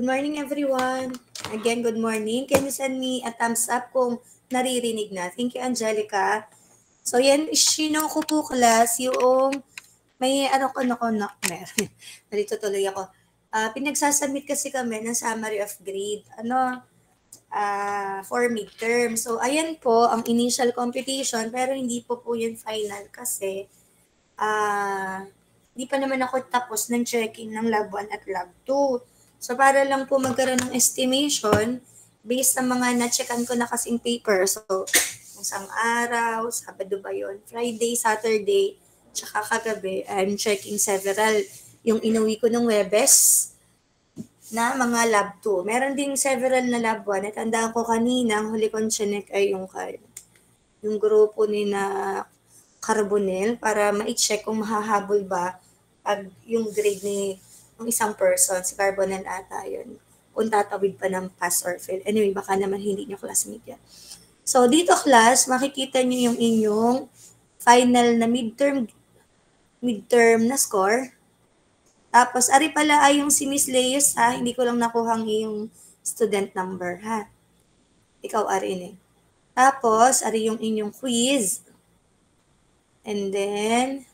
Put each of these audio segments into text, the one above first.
Good morning, everyone. Again, good morning. Can you send me a thumbs up kung naririnig na? Thank you, Angelica. So, yan, sino ko po class, yung may meron. Nalito tuloy ako. Pinagsasubmit kasi kami ng summary of grade. For midterm. So, ayan po ang initial computation, pero hindi po yun final kasi hindi pa naman ako tapos ng checking ng lab 1 at lab 2. So, para lang po magkaroon ng estimation based sa mga na-checkan ko na kasing paper. So, isang araw, Sabado ba yun? Friday, Saturday, tsaka kagabi, I'm checking several. Yung inuwi ko ng Webes na mga lab 2. Meron ding several na lab 1. Natandaan ko kanina, ang huli kong chinek ay yung grupo ni na Carbonell para ma-check kung mahahabol ba pag yung grade ni ng isang person, si Carbonell ata yun, kung tatawid pa ng pass or fail. Anyway, baka naman hindi nyo classmate yan. So, dito class, makikita nyo yung inyong final na midterm na score. Tapos, ari pala ay yung si Miss Leus ha, hindi ko lang nakuhang yung student number ha. Ikaw ari eh. Tapos, ari yung inyong quiz. And then,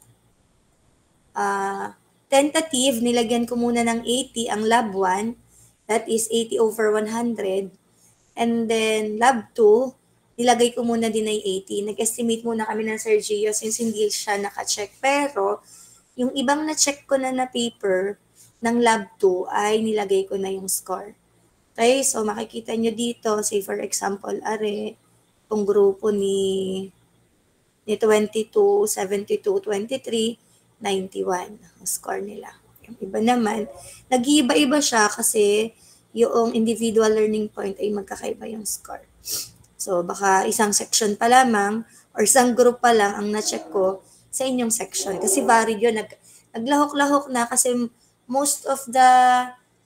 tentative, nilagyan ko muna ng 80 ang lab 1. That is 80 over 100. And then, lab 2, nilagay ko muna din ay 80. Nag-estimate muna kami ng Sir Gio since hindi siya naka-check. Pero, yung ibang na-check ko na paper ng lab 2 ay nilagay ko na yung score. Okay, so makikita nyo dito, say for example, itong grupo ni 22, 72, 23, 91 ang score nila. Yung iba naman, nag-iiba-iba siya kasi yung individual learning point ay magkakaiba yung score. So, baka isang section pa lamang or isang group pa lang ang na-check ko sa inyong section. Kasi varied yun. Naglahok-lahok na kasi most of the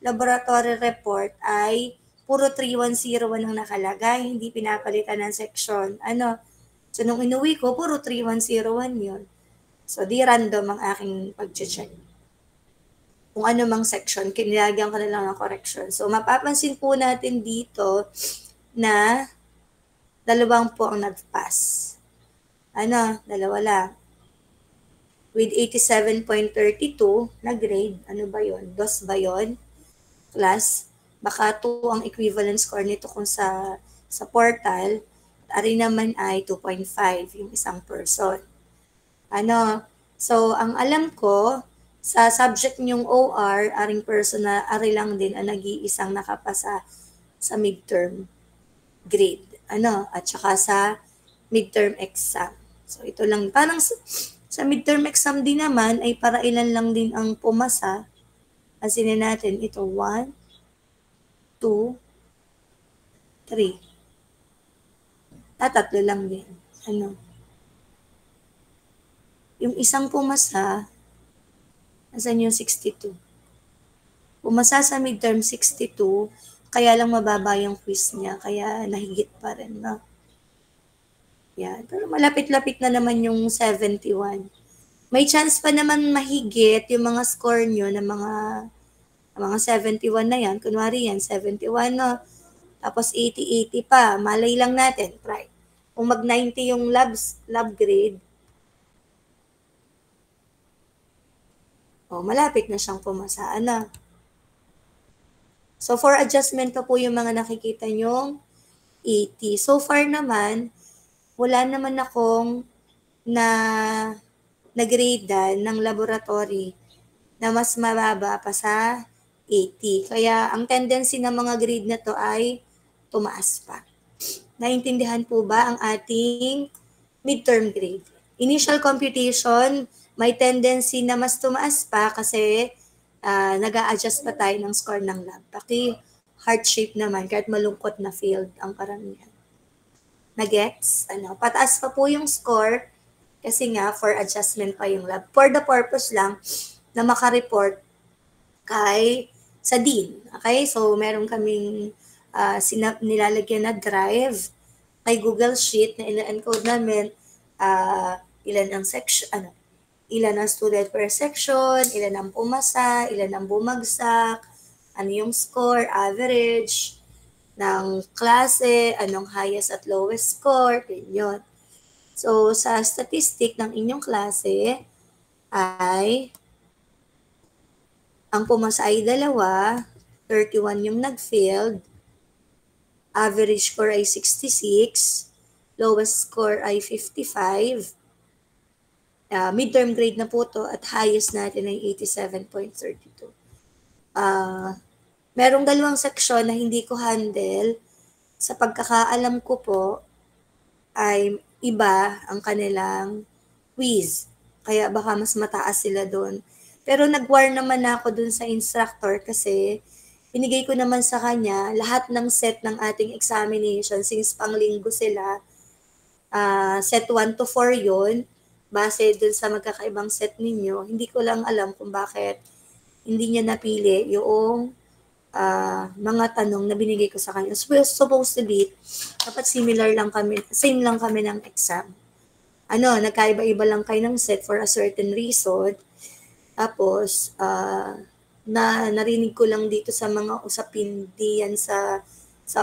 laboratory report ay puro 3101 ang nakalagay. Hindi pinapalitan ng section. So, nung inuwi ko, puro 3101 yun. So, di random ang aking pag-check. Kung ano mang section, kinilagyan ko na lang ng correction. So, mapapansin po natin dito na 2 po ang nag-pass. Dalawa lang. With 87.32 na grade, ano ba yun? DOS ba yun? Plus, baka 2 ang equivalent score nito kung sa portal. Ari naman ay 2.5 yung isang person. So, ang alam ko, sa subject niyong OR, aring person na ari lang din ang nag-iisang nakapasa sa midterm grade. At saka sa midterm exam. So, ito lang. Parang sa midterm exam din naman, ay para ilan lang din ang pumasa. Asinin natin, ito 1, 2, 3. Tatlo lang din. Yung isang pumasa, nasan yung 62? Pumasa sa midterm 62, kaya lang mababa yung quiz niya, kaya nahigit pa rin, no? Yan. Pero malapit-lapit na naman yung 71. May chance pa naman mahigit yung mga score nyo ng mga 71 na yan. Kunwari yan, 71, no? Tapos 80 pa. Malay lang natin, right? Kung mag-90 yung lab grade, malapit na siyang pumasa. So, for adjustment pa po yung mga nakikita nyong 80. So far naman, wala naman akong na-gradean ng laboratory na mas mababa pa sa 80. Kaya ang tendency ng mga grade na to ay tumaas pa. Naintindihan po ba ang ating midterm grade? Initial computation, may tendency na mas tumaas pa kasi nag-a-adjust pa tayo ng score ng lab. Paki heart shape naman, kahit malungkot na field ang karamihan. Nagets? Pataas pa po yung score kasi nga for adjustment pa yung lab. For the purpose lang na makareport sa dean. Okay? So, meron kaming nilalagyan na drive kay Google Sheet na ina-encode namin ilan ang section, ilan ang student per section, ilan ang pumasa, ilan ang bumagsak, ano yung score, average ng klase, anong highest at lowest score, ganyan. So, sa statistic ng inyong klase ay ang pumasa ay 2, 31 yung nag-failed, average score ay 66, lowest score ay 55, midterm grade na po to at highest natin ay 87.32. Merong 2 seksyon na hindi ko handle. Sa pagkakaalam ko po, ay iba ang kanilang quiz. Kaya baka mas mataas sila doon. Pero nag-war naman ako doon sa instructor kasi binigay ko naman sa kanya lahat ng set ng ating examination since panglinggo sila. Set 1 to 4 yun. Base dun sa magkakaibang set ninyo. Hindi ko lang alam kung bakit hindi niya napili yung mga tanong na binigay ko sa kanya. Supposed to be, dapat same lang kami ng exam. Nagkaiba-iba lang kayo ng set for a certain reason. Tapos, narinig ko lang dito sa mga usapin diyan sa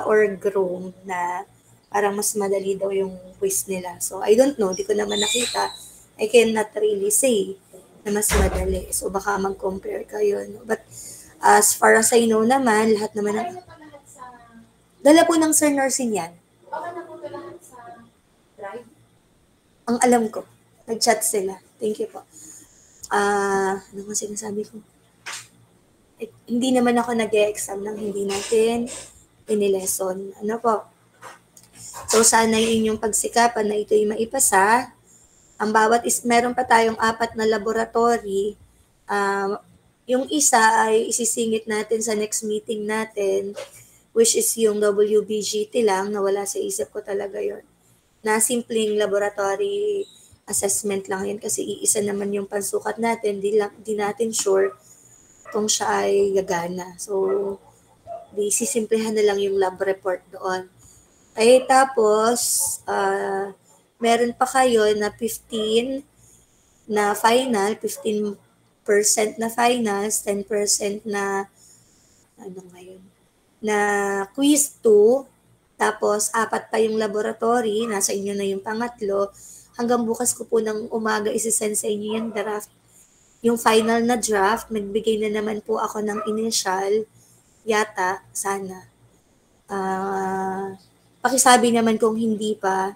org room na parang mas madali daw yung quiz nila. So, I don't know. Di ko naman nakita. I cannot really say na mas madali. So, baka mag-compare kayo. No? But, as far as I know naman, lahat naman ng... Dala po ng Sir Nursing yan. Baka na po lahat sa drive? Ang alam ko. Nag-chat sila. Thank you po. Ano nga sinasabi ko? Hindi naman ako nag-e-exam nang hindi natin inilesson. Ano po? So, sana yung inyong pagsikapan na ito'y maipasa. Ang meron pa tayong 4 na laboratory. Yung isa ay isisingit natin sa next meeting natin, which is yung WBGT lang, na wala sa isip ko talaga yon. Na simpleng laboratory assessment lang yan kasi iisa naman yung pansukat natin, di natin sure kung siya ay gagana. So, sisimplihan na lang yung lab report doon. Tapos, meron pa kayo na 15 na final, 15% na finals, 10% na na quiz 2, tapos 4 pa yung laboratory, nasa inyo na yung pangatlo. Hanggang bukas ko po ng umaga isisend sa inyo yung draft. Yung final na draft, nagbigay na naman po ako ng initial, yata, sana. Pakisabi naman kung hindi pa,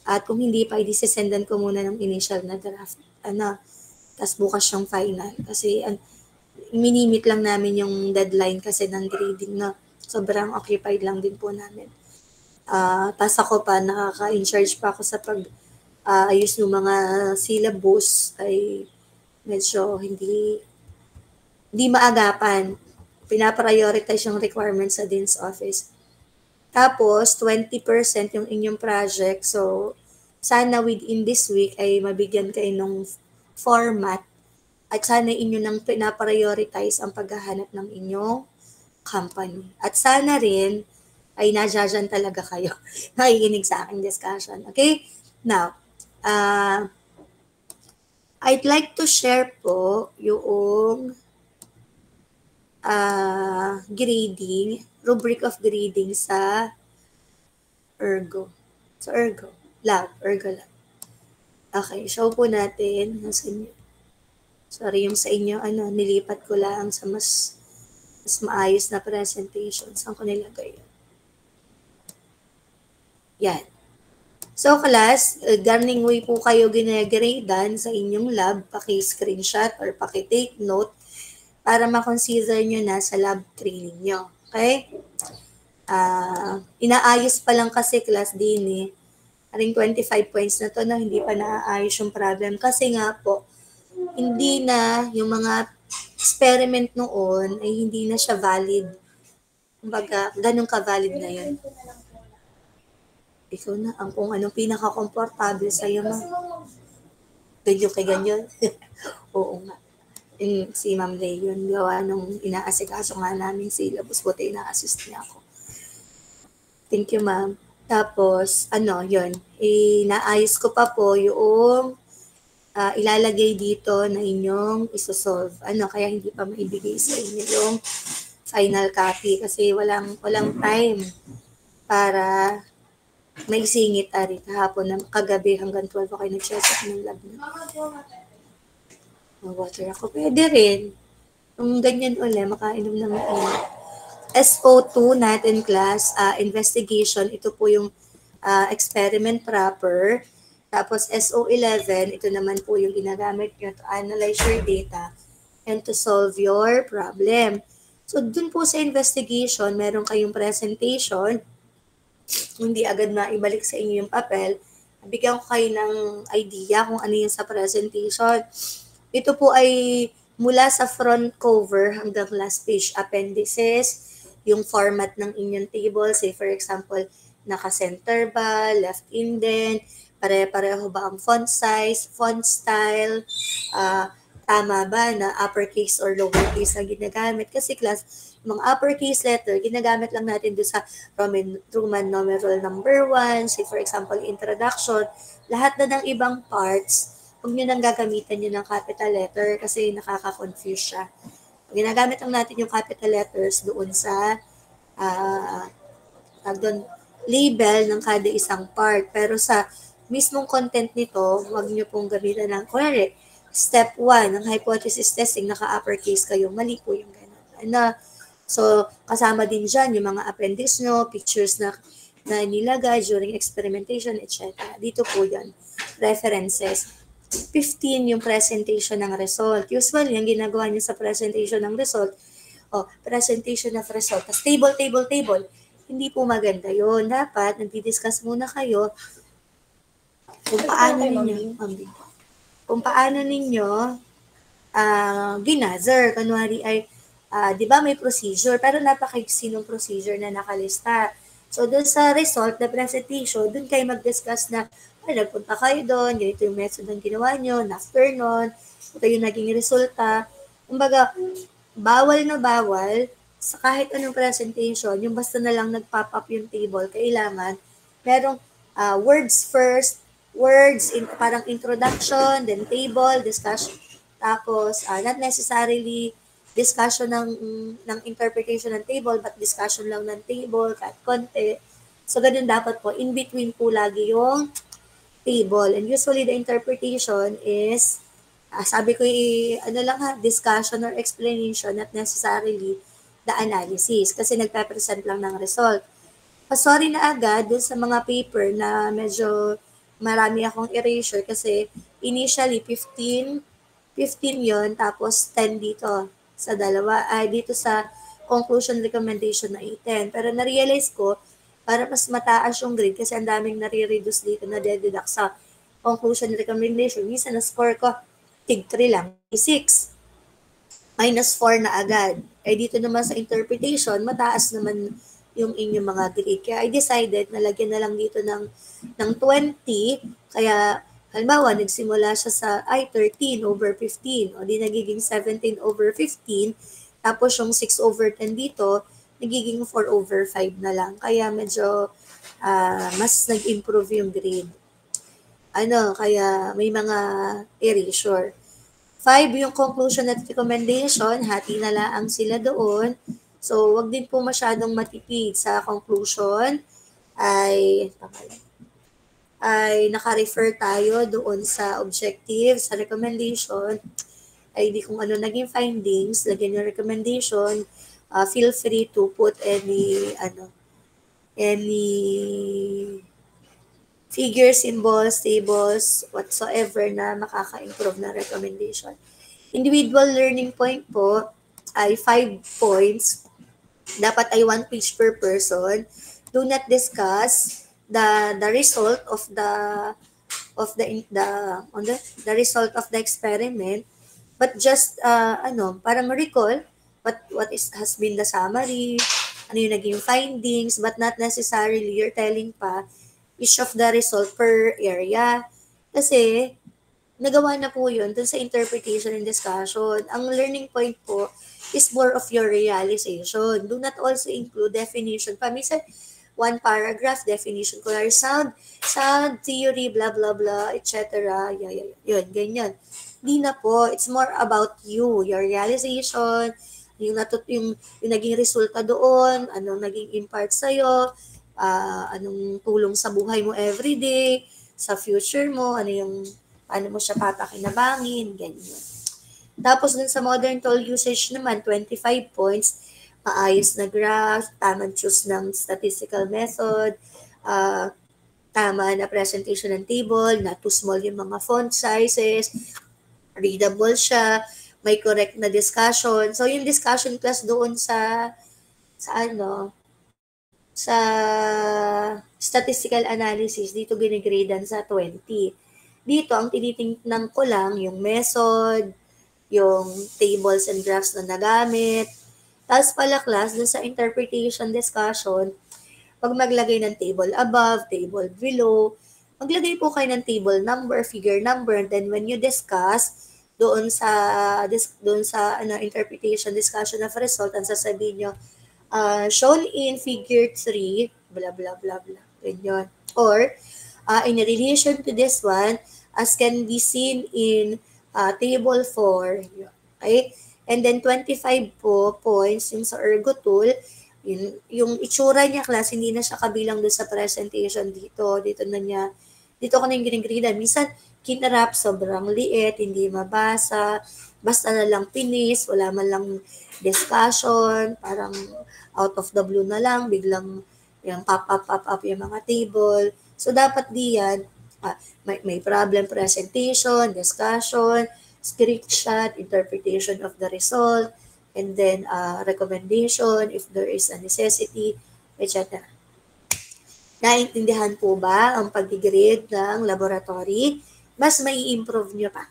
at kung hindi pa, i-sendan ko muna ng initial na draft. Tapos bukas yung final. Kasi minimit lang namin yung deadline kasi ng grading na sobrang occupied lang din po namin. Tapos ako pa, nakaka-in-charge pa ako sa ayos ng mga syllabus ay medyo hindi maagapan. Pinaprioritize yung requirements sa Dean's Office. Tapos, 20% yung inyong project. So, sana within this week ay mabigyan kayo ng format at sana inyo nang pinaprioritize ang paghahanap ng inyong company. At sana rin ay nadyan talaga kayo nakikinig sa aking discussion. Okay? Now, I'd like to share po yung grading, rubric of grading sa Ergo. Sa Ergo Lab. Okay, show po natin. Sorry, yung sa inyo, nilipat ko lang sa mas maayos na presentation. Saan ko nilagay yun? Yan. So, class, garning way po kayo ginagradean sa inyong lab, paki-screenshot or paki-take note para ma-consider nyo na sa lab training nyo. Okay? Inaayos pa lang kasi class din Aring 25 points na to na hindi pa naaayos yung problem. Kasi nga po, hindi na yung mga experiment noon ay hindi na siya valid. Kumbaga, ganun ka-valid na yun. Ikaw na, kung anong pinaka-komportable sa'yo mo. Ganyan. Oo nga. Si Ma'am Ray yun, gawa nung inaasikaso nga namin syllabus, buti ina-assist niya ako. Thank you, Ma'am. Tapos, yun, inaayos ko pa po yung ilalagay dito na inyong isosolve. Kaya hindi pa maibigay sa inyo yung final copy kasi walang time para may singit ari kahapon na kagabi hanggang 12 ako nag-check ng lab na. Water ako. Pwede rin. Kung ganyan uli, makainom ng mainit. SO2 natin class, investigation. Ito po yung experiment proper. Tapos SO11, ito naman po yung ginagamit nyo to analyze your data and to solve your problem. So, dun po sa investigation, meron kayong presentation. Hindi agad maibalik sa inyo yung papel. Bigyan ko kayo ng idea kung ano yung sa presentation. Ito po ay mula sa front cover hanggang last page appendices, yung format ng inyong table, say for example, naka-center ba, left indent, pare-pareho ba ang font size, font style, tama ba na uppercase or lowercase ang ginagamit. Kasi class, mga uppercase letter, ginagamit lang natin doon sa Roman numeral number 1, say for example, introduction, lahat na ng ibang parts, huwag nyo nang gagamitan nyo ng capital letter kasi nakaka-confuse siya. Ginagamit lang natin yung capital letters doon sa label ng kada isang part. Pero sa mismong content nito, huwag nyo pong gamitan ng, kunwari, step 1 ng hypothesis testing, naka-uppercase kayo, mali po yung gano'n. So, kasama din dyan yung mga appendix nyo, pictures na nilagay during experimentation, etc. Dito po yan, references. 15 yung presentation ng result. Usually, yung ginagawa niyo sa presentation ng result, presentation of result, tas table. Hindi po maganda yon. Dapat, nagdi-discuss muna kayo kung paano ninyo ginather. Kunwari ay, di ba may procedure, pero napakaiksi ng procedure na nakalista. So, dun sa result na presentation, dun kayo mag-discuss na, nagpunta kayo doon, ganito yung method ng ginawa nyo, after nun, ito yung naging resulta. Kumbaga, bawal na bawal sa kahit anong presentation, yung basta na lang nag-pop up yung table, kailangan merong words first, words, parang introduction, then table, discussion, tapos not necessarily discussion ng interpretation ng table, but discussion lang ng table, kahit konti. So, ganun dapat po. In between po lagi yung table. And usually the interpretation is, sabi ko discussion or explanation, not necessarily the analysis kasi nagpe-present lang ng result. Sorry na agad dun sa mga paper na medyo marami akong erasure kasi initially 15 yon tapos 10 dito sa dalawa, dito sa conclusion recommendation na 10. Pero na-realize ko, para mas mataas yung grade kasi ang daming nare-reduce dito na deduct sa conclusion recommendation. Minsan na-score ko, tig 3 lang, 6. Minus 4 na agad. Dito naman sa interpretation, mataas naman yung inyong mga grade. Kaya I decided na lagyan na lang dito ng 20. Kaya, halimbawa, nagsimula siya sa 13 over 15. O di nagiging 17 over 15. Tapos yung 6 over 10 dito, nagiging 4 over 5 na lang. Kaya medyo mas nag-improve yung grade. Kaya may mga erasure. 5 yung conclusion at recommendation, hati na lang sila doon. So, wag din po masyadong matipid sa conclusion. Ay naka-refer tayo doon sa objective, sa recommendation. Ay di kung ano naging findings, lagyan yung recommendation. Feel free to put any figures, symbols, tables, whatsoever na makaka-improve na recommendation. Individual learning point po ay 5 points. Dapat ay 1 page per person. Do not discuss the result of the result of the experiment, but just parang recall what has been the summary, ano yung naging findings, but not necessarily you're telling pa each of the result per area. Kasi, nagawa na po yun dun sa interpretation and discussion. Ang learning point po is more of your realization. Do not also include definition. Paminsan, 1 paragraph definition ko, sound theory, blah, blah, blah, etc. Yun, ganyan. Di na po. It's more about you, your realization, yung naging resulta doon, anong naging impact sa'yo, anong tulong sa buhay mo everyday, sa future mo, paano mo siya papakinabangin, ganyan. Tapos dun sa modern tool usage naman, 25 points, maayos na graph, tamang choose ng statistical method, tama na presentation ng table, not too small yung mga font sizes, readable siya, may correct na discussion. So yung discussion class doon sa sa statistical analysis, dito ginigradean sa 20. Dito, ang tinitingnan ko lang yung method, yung tables and graphs na nagamit. Tapos pala class, dun sa interpretation discussion, pag maglagay ng table above, table below, maglagay po kayo ng table number, figure number, and then when you discuss, doon sa interpretation discussion of result, ang sasabihin nyo, shown in figure 3, blah, blah, blah, blah. Ganyan. Or, in relation to this one, as can be seen in table 4. Okay? And then 25 po points yung sa Ergo tool. Yung itsura niya, class, hindi na siya kabilang doon sa presentation dito. Dito ko na yung ginigridan. Minsan, kinarap, sobrang liit, hindi mabasa, basta na lang pinis, wala man lang discussion, parang out of the blue na lang, biglang yung pop up yung mga table. So, dapat diyan, may problem presentation, discussion, screenshot, interpretation of the result, and then recommendation if there is a necessity, etc. Naintindihan po ba ang pag-grade ng laboratory? Mas may improve nyo pa.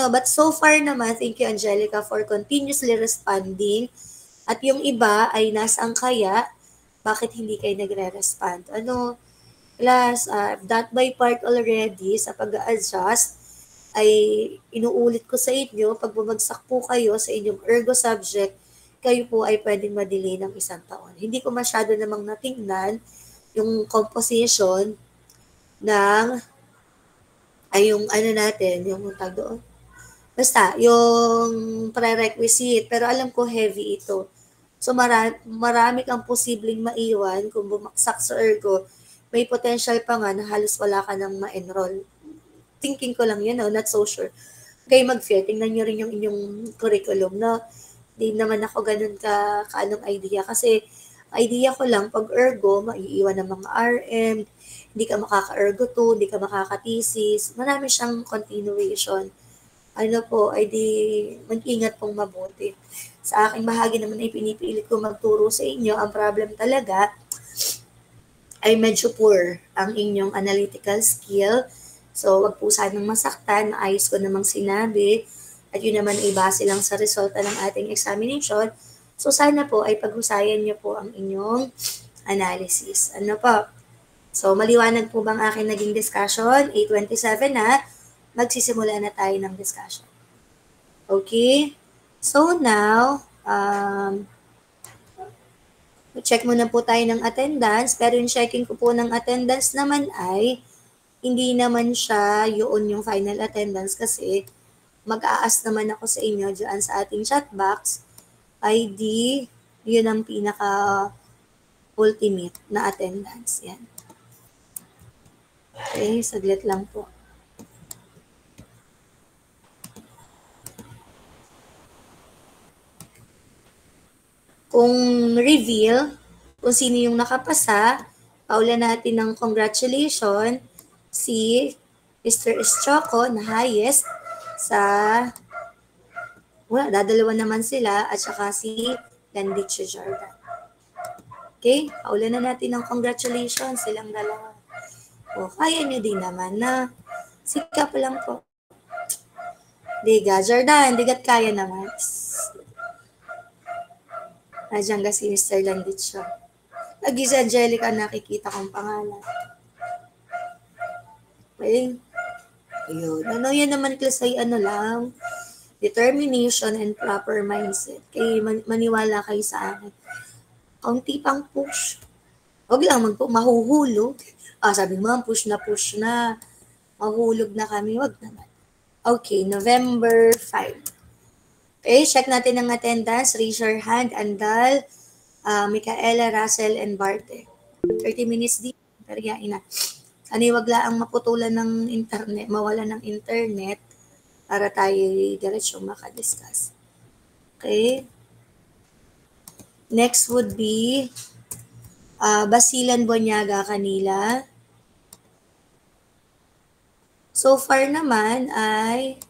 But so far naman, thank you Angelica for continuously responding. At yung iba ay nasaan kaya, bakit hindi kayo nagre-respond? Class, that by part already sa pag-adjust, ay inuulit ko sa inyo, pag bumagsak po kayo sa inyong ergo subject, kayo po ay pwedeng madelay ng 1 taon. Hindi ko masyado namang natingnan yung composition ng, yung yung tag doon. Basta, yung prerequisite, pero alam ko heavy ito. So, marami kang posibleng maiwan kung bumaksak sa ergo, may potential pa nga na halos wala ka nang ma-enroll. Thinking ko lang yun, not so sure. Kayo mag-fair, tingnan nyo rin yung inyong curriculum, no? Di naman ako ganun anong idea. Kasi, idea ko lang, pag ergo, maiiwan ng mga RM, hindi ka makaka-ergo 2, hindi ka makaka-thesis, marami siyang continuation. Ay di mag-ingat pong mabuti. Sa aking bahagi naman ay pinipilit ko magturo sa inyo. Ang problem talaga ay medyo poor ang inyong analytical skill. So, wag po sanang masaktan. Ayos ko namang sinabi. At yun naman ay base lang sa resulta ng ating examination. So, sana po ay paghusayan niyo po ang inyong analysis. So, maliwanag po bang aking naging discussion? 8:27 na. Magsisimula na tayo ng discussion. Okay? So now, check muna po tayo ng attendance, pero yung checking ko po ng attendance naman ay hindi naman siya yung final attendance kasi mag-aas naman ako sa inyo dyan sa ating chat box. ID, yun ang pinaka-ultimate na attendance. Yan. Okay, saglit lang po. Kung reveal, kung sino yung nakapasa, paulan natin ng congratulations si Mr. Estrocco na highest sa, dadalawa naman sila, at saka si Landicho Jordan. Okay, paulan na natin ng congratulations silang dalawa. Kaya nyo din naman na sikap lang po. Diga, Jordan, digat kaya naman. Nandiyan ka si Mr. Landicho. Lagi si Angelica nakikita kong pangalan. Okay. Ayun. Yan naman class ay lang, determination and proper mindset. Kaya maniwala kayo sa akin. Kaunti pang push. Huwag lang mahuhulog. Sabi mo, push na. Mahulog na kami. Huwag naman. Okay, November 5. Okay, check natin ang attendance. Raise your hand. Andal, Micaela, Russell, and Barte. 30 minutes din. Pero yain na. Ano wag laang maputulan ng internet, mawala ng internet para tayo diretsyong makadiscuss. Okay? Next would be Basilan Bonyaga kanila. So far naman ay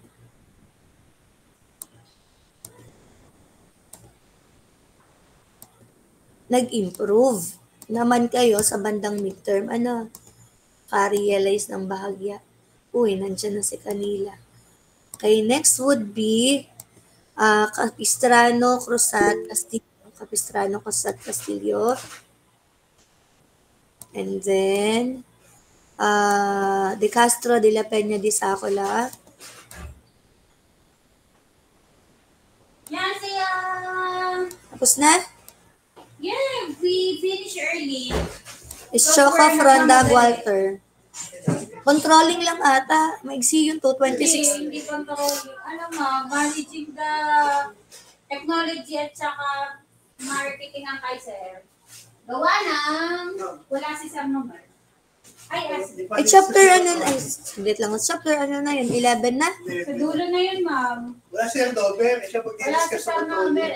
nag-improve naman kayo sa bandang midterm. Ano? Ka-realize ng bahagya. Uy, nandyan na si kanila. Okay, next would be Capistrano, Cruzat, Castillo. Capistrano, Cruzat, Castillo. And then, De Castro, De La Peña, De Sacola. Yan siya! Tapos na? Yeah, we finish early. Ischoka, Fronda, Walter. Controlling lang ata. Maigsi yung 226. Hindi controlling. Ano managing the technology at saka marketing ang Kaiser. Gawa ng wala si Sam number. Ay, chapter ano na? Sulit lang. Chapter ano na yun? 11 na? Sa dulo na yun, ma'am. Wala siyang dober. Siya Wala si pag-discuss Sam sa number,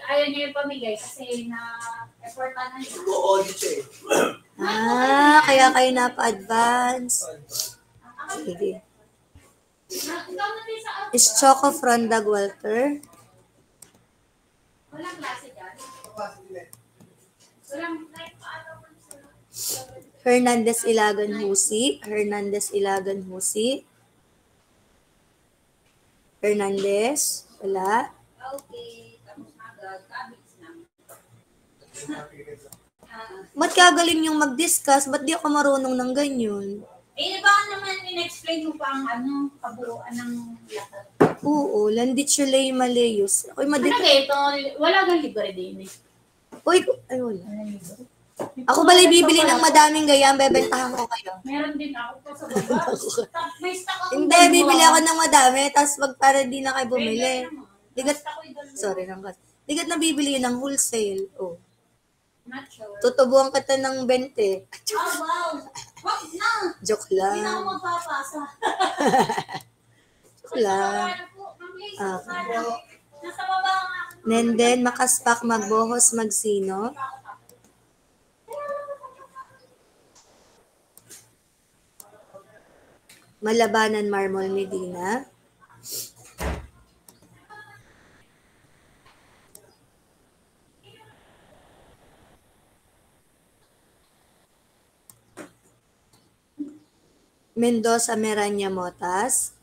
ayaw niya yung pamigay kasi na-effortan na niya. Go-audit siya eh. Kaya kayo napa-advance. Sige. Ikaw na din sa Ischoka, Fronda, Walter. walang klase dyan. Walang like paano mo sa Hernandez, Ilagan, Husi. Hernandez, Ilagan, Husi. Hernandez. Wala. okay, tapos na agad, kabits na. Ba't kagaling yung mag-discuss? Ba't di ako marunong ng ganyan? Baka naman in-explain mo pa ang kabuuan ng lahat. Oo, Landitsulay Maleus. Ako'y Ano ito? Wala kang libre din eh. Uy, ay wala. Ako balay bibili ng madaming gayam, bebentahan ko kayo. Meron din ako pa sa baba. May stock ako. Hindi, bibili ako ng madami, tapos para di na kayo bumili. Digat, sorry lang kasi. Digat na bibili yun ng wholesale. Oh. Not sure. Tutubuan kita ng 20. Wow! Wag na! Joke Hindi na ako lang. magpapasa. Joke lang. Nasa baba nga. Nenden, makaspak, magbohos, magsino. Malabanan, Marmol, Medina. Mendoza, Meranya, Motas.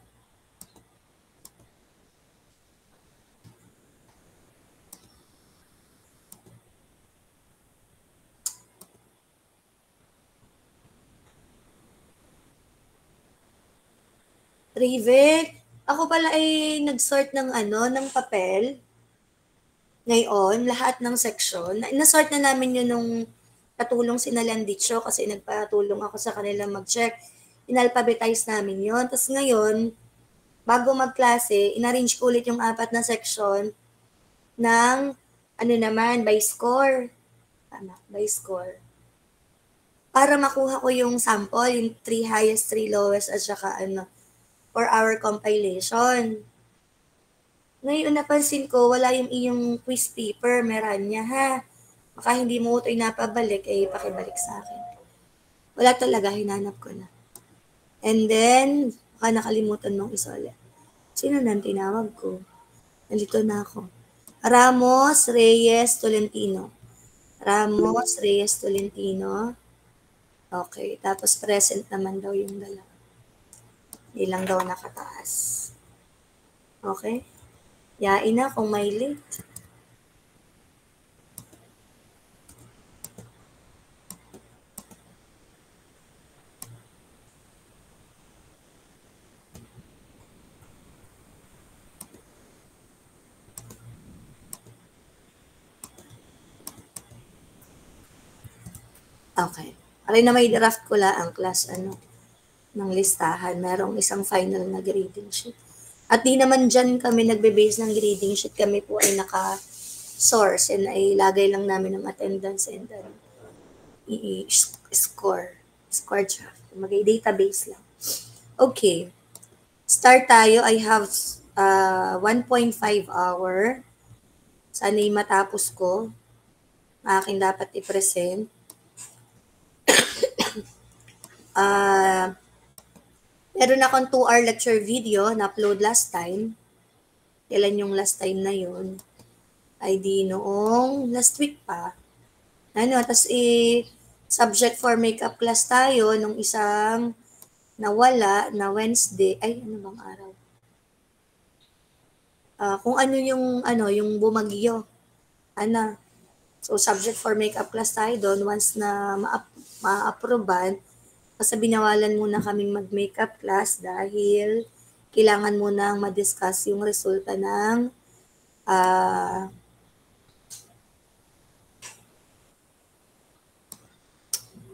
Rivek, ako pala ay nag-sort ng ng papel. Ngayon, lahat ng section. Na-sort na namin yun nung katulong si Nalandicho kasi nagpatulong ako sa kanila mag-check. Inalphabetize namin yon. Tapos ngayon, bago magklase, inarrange ko ulit yung 4 na section ng naman, by score. Tama, by score. Para makuha ko yung sample, yung 3 highest, 3 lowest, at saka for our compilation. Ngayon, napansin ko, wala yung iyong quiz paper, meron niya ha. Baka hindi mo ito'y napabalik, pakibalik sa akin. Wala talaga, hinanap ko na. And then, baka nakalimutan mong isole. Sino nang tinawag ko? Nalito na ako. Ramos, Reyes, Tolentino. Ramos, Reyes, Tolentino. Okay, tapos present naman daw yung dalawa. Hindi lang daw nakataas. Okay? Yain na kung may late. Okay. Alay na may draft ko la ang class ng listahan. Merong isang final na grading sheet. At di naman dyan kami nagbe-base ng grading sheet. Kami po ay naka-source and ay lagay lang namin ng attendance and then i-score. Score siya. Mag-database lang. Okay. Start tayo. I have 1.5 hour. Sana'y matapos ko. Akin dapat i-present. Meron akong 2-hour lecture video na-upload last time. Kailan yung last time na yun? Ay di noong last week pa. Tapos subject for makeup class tayo nung isang nawala na Wednesday. Ay, ano bang araw? Kung ano yung bumagyo. So, subject for makeup class tayo doon. Once na ma-approvean, kasi binawalan muna kaming mag-makeup class dahil kailangan muna ma-discuss yung resulta ng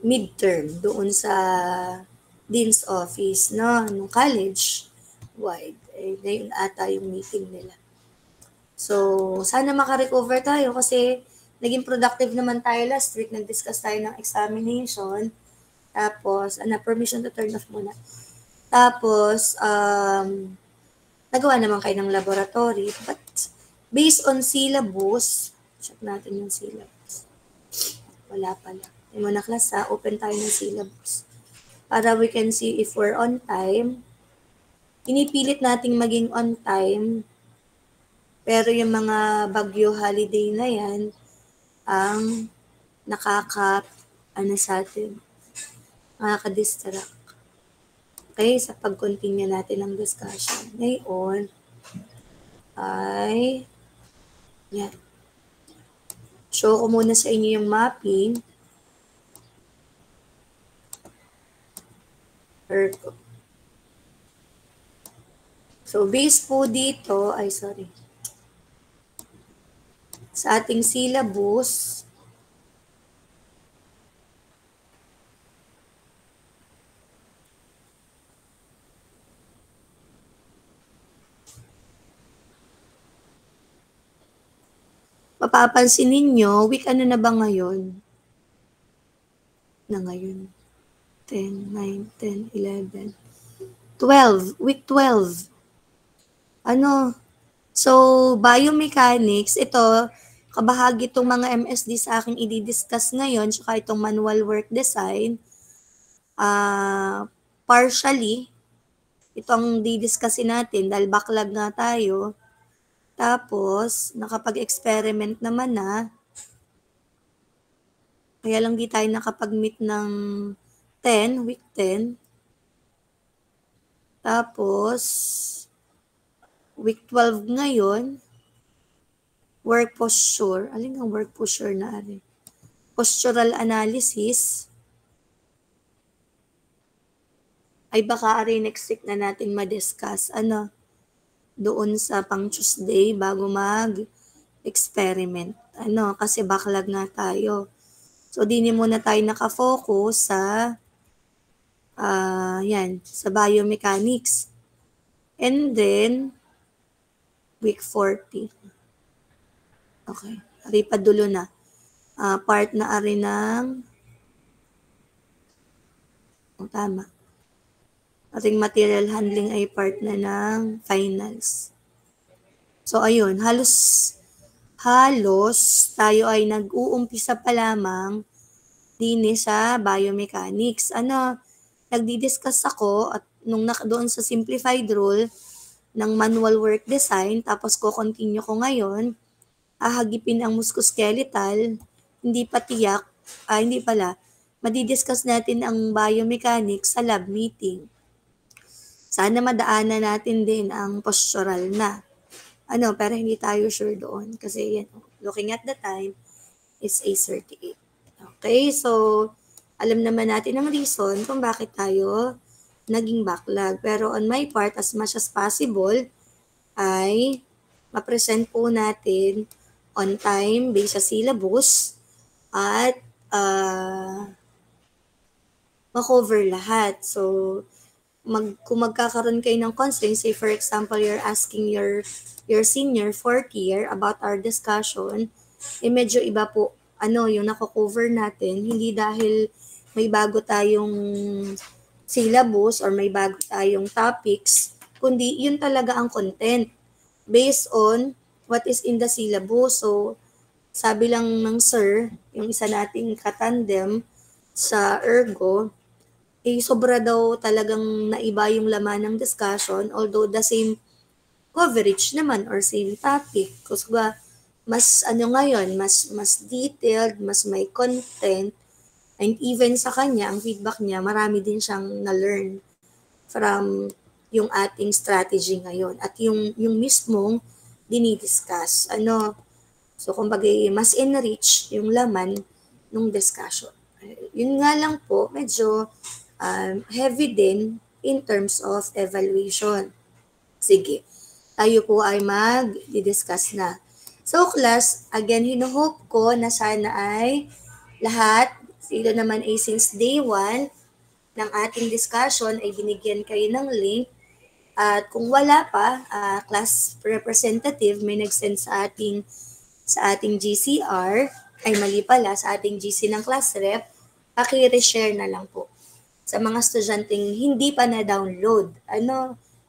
midterm doon sa Dean's Office, no? Nung college wide. Ngayon ata yung meeting nila. So, sana makarecover tayo kasi naging productive naman tayo last week. Nag-discuss tayo ng examination. Tapos, permission to turn off muna. Tapos, nagawa naman kayo ng laboratory. But, based on syllabus, check natin yung syllabus. Wala pala. Yung muna class open tayo ng syllabus. Para we can see if we're on time. Pinipilit nating maging on time. Pero yung mga bagyo holiday na yan, ang sa atin. Nakaka-distract. Okay, sa pag-continue natin ang discussion. Ngayon, ay, yan. Show ko muna sa inyo yung mapping. So, base po dito, sa ating syllabus, mapapansin ninyo, week ano na ba ngayon? Ngayon. 10, 9, 10, 11, 12. Week 12. So, biomechanics, ito, kabahagi itong mga MSD sa akin i-discuss ngayon, tsaka itong manual work design. Partially, itong di-discussin natin dahil backlog nga tayo. Tapos, nakapag-experiment naman na. Kaya lang di tayo nakapag-meet ng 10, week 10. Tapos, week 12 ngayon, work posture. Alin ang work posture na ari? Postural analysis. Ay baka ari next week na natin ma-discuss. Doon sa pang Tuesday bago mag-experiment. Kasi backlog nga tayo. So, di muna tayo nakafocus sa sa biomechanics. And then, week 40. Okay. Ari pa dulo na. Part na ari ng tama. Ating material handling ay part na ng finals. So, ayun. Halos tayo ay nag-uumpisa pa lamang din sa biomechanics. Nagdi-discuss ako at doon sa simplified rule ng manual work design, tapos ko-continue ko ngayon, ahagipin ang musculoskeletal, hindi pala, madidiscuss natin ang biomechanics sa lab meeting. Sana madaanan natin din ang postural na. Pero hindi tayo sure doon. Kasi looking at the time, it's 8:38. Okay, so alam naman natin ang reason kung bakit tayo naging backlog. Pero on my part, as much as possible, ay ma-present po natin on time based sa syllabus at ma-cover lahat. So, kung magkakaroon kayo ng constraints, say for example, you're asking your senior fourth year about our discussion, medyo iba po, yung nako-cover natin, hindi dahil may bago tayong syllabus or may bago tayong topics, kundi yun talaga ang content based on what is in the syllabus. So, sabi lang ng sir, yung isa nating katandem sa Ergo, sobra daw talagang naiba yung laman ng discussion, although the same coverage naman or same topic. Kasi mas ngayon, mas detailed, mas may content, and even sa kanya, ang feedback niya, marami din siyang na-learn from yung ating strategy ngayon at yung mismong dinidiscuss. So kumbaga mas enrich yung laman ng discussion. Yun nga lang po, medyo heavy din in terms of evaluation. Sige, tayo po ay mag-discuss na. So class, again, hinuhope ko na sana ay lahat, sila naman ay since day 1 ng ating discussion ay binigyan kayo ng link. At kung wala pa, class representative may nag-send sa ating GCR, ay mali pala, sa ating GC ng class rep, paki-reshare na lang po sa mga estudyanteng hindi pa na-download.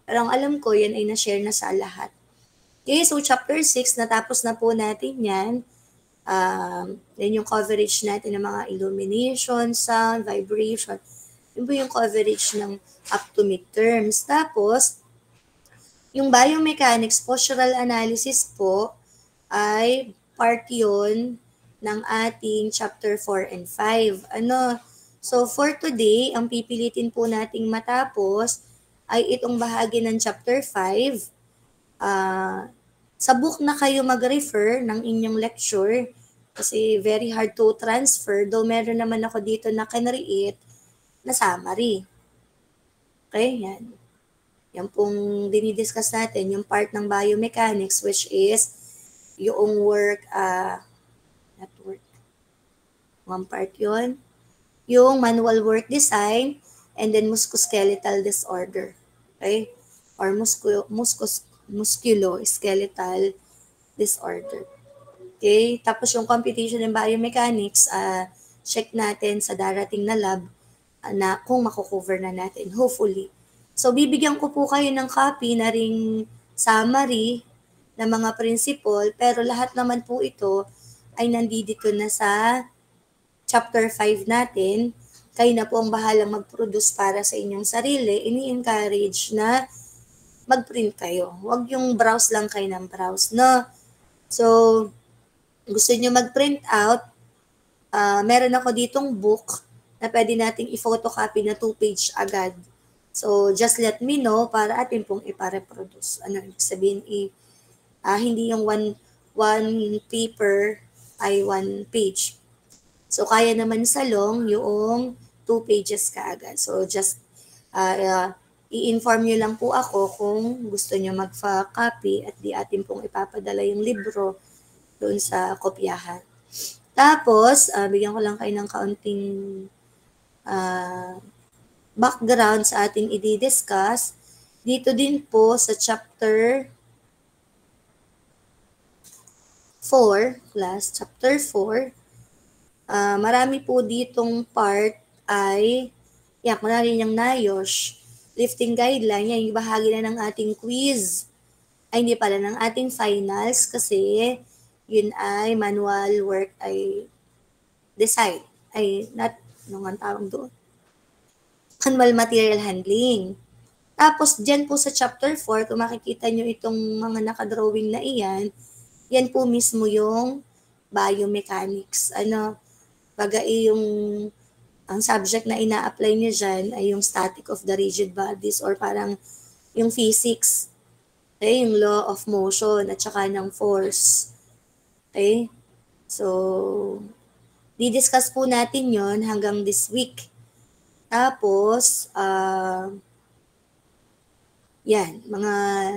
Parang alam ko, yan ay na-share na sa lahat. Okay, so chapter 6, natapos na po natin yan. Yan yung coverage natin ng mga illumination, sound, vibration. Yun po yung coverage ng up to midterms. Tapos, yung biomechanics, postural analysis po, ay part yun ng ating chapter 4 and 5. So for today, ang pipilitin po nating matapos ay itong bahagi ng chapter 5. Sa book na kayo mag-refer ng inyong lecture kasi very hard to transfer, though meron naman ako dito na kinreate na summary. Okay, yan. Yan pong dinidiscuss natin, yung part ng biomechanics, which is yung work, not work, one part yun, yung manual work design, and then musculoskeletal disorder. Okay? Or musculoskeletal disorder. Okay? Tapos yung computation and biomechanics, check natin sa darating na lab na kung mako-cover na natin, hopefully. So, bibigyan ko po kayo ng copy na ring summary ng mga principle, pero lahat naman po ito ay nandito na sa chapter 5 natin. Kayo na po ang bahalang mag-produce para sa inyong sarili. Ini-encourage na mag-print kayo. Huwag yung browse lang kayo ng browse, no? So, gusto nyo mag-print out, meron ako ditong book na pwede nating i-photocopy na 2-page agad. So, just let me know para atin pong ipareproduce. Ibig sabihin, hindi yung one paper ay 1 page. So, kaya naman sa long yung 2 pages kaagad. So, just i-inform nyo lang po ako kung gusto nyo mag-copy at di atin pong ipapadala yung libro doon sa kopyahan. Tapos, bigyan ko lang kayo ng kaunting background sa ating i-discuss. Dito din po sa chapter 4, class, chapter 4, marami po ditong part ay, kunwari yung NIOSH, lifting guideline, yan yung bahagi na ng ating quiz. Ay, hindi pala, ng ating finals kasi yun ay manual work ay design. Ay, ang tawag doon? Manual material handling. Tapos, dyan po sa chapter 4, kung makikita nyo itong mga nakadrawing na iyan, yan po mismo yung biomechanics. Ang subject na ina-apply nyo dyan ay yung static of the rigid bodies or parang yung physics. Okay, yung law of motion at saka ng force. Okay? So, di-discuss po natin yon hanggang this week. Tapos,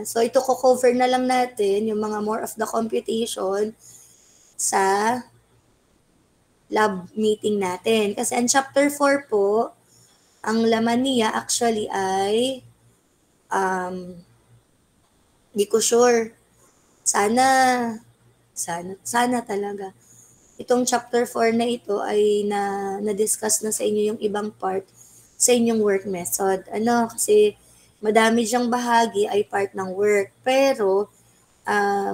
so ito ko-cover na lang natin yung mga more of the computation sa lab meeting natin. Kasi ang chapter 4 po, Ang laman niya actually ay, di ko sure. Sana talaga. Itong chapter 4 na ito ay na-discuss na sa inyo yung ibang part sa inyong work method. Kasi madami diyang bahagi ay part ng work. Pero,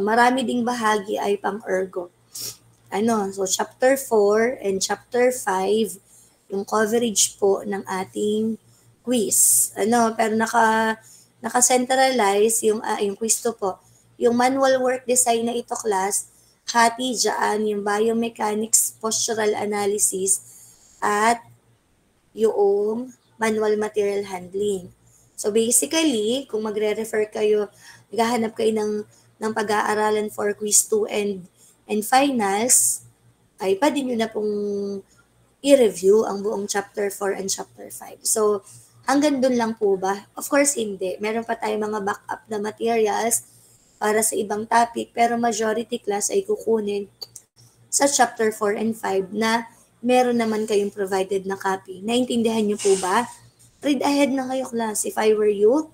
marami ding bahagi ay pang-ergo. So chapter 4 and chapter 5, yung coverage po ng ating quiz. Pero naka-centralize yung quiz to po. Yung manual work design na ito, class, hati dyan yung biomechanics, postural analysis, at yung manual material handling. So basically, kung magre-refer kayo, naghahanap kayo ng pag-aaralan for quiz 2 and finals, ay pwede nyo na pong i-review ang buong chapter 4 and chapter 5. So, hanggang dun lang po ba? Of course, hindi. Meron pa tayong mga backup na materials para sa ibang topic, pero majority class ay kukunin sa chapter 4 and 5 na meron naman kayong provided na copy. Naintindihan niyo po ba? Read ahead na kayo, class. If I were you,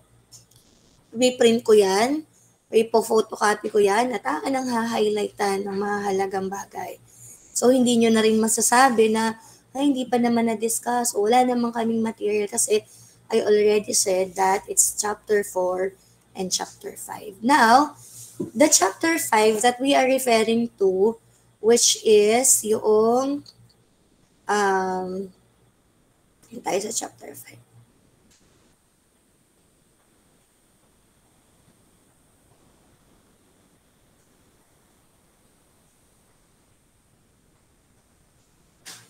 i-print ko yan, ipo-photocopy ko yan, at akin ang ha-highlightan ng mahalagang bagay. So, hindi nyo na rin masasabi na, ay, hindi pa naman na-discuss, o wala naman kaming material kasi I already said that it's chapter 4 and chapter 5. Now, the chapter 5 that we are referring to, which is yung, yun tayo sa chapter 5.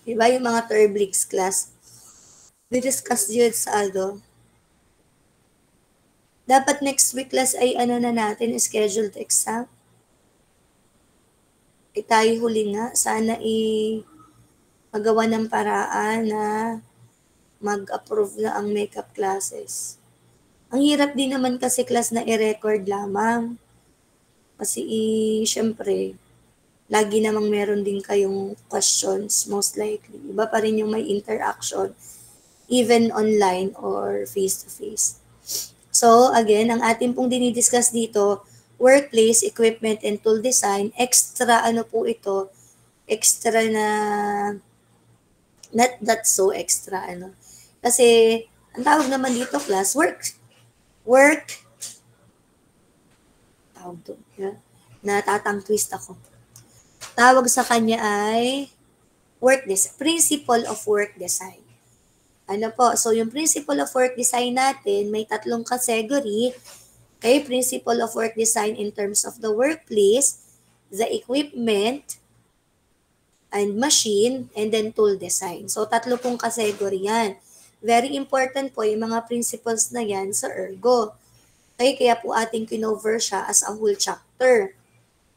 Diba yung mga Terblix class? Didiscuss yun sa dapat next week class ay na natin, scheduled exam. Tayo huli nga, sana magawa ng paraan na mag-approve na ang makeup classes. Ang hirap din naman kasi class na i-record lamang. Kasi syempre, lagi namang meron din kayong questions, most likely. Iba pa rin yung may interaction, even online or face-to-face. So, again, ang ating pong dinidiscuss dito, workplace, equipment, and tool design, extra po ito, extra na, not that so extra, Kasi, ang tawag naman dito, class, tawag to, yeah? Natatang twist ako. Tawag sa kanya ay principle of work design. So yung principle of work design natin, may 3 category. Okay, principle of work design in terms of the workplace, the equipment, and machine, and then tool design. So 3 pong category yan. Very important po yung mga principles na yan sa ergo. Okay, kaya po ating kinover siya as a whole chapter.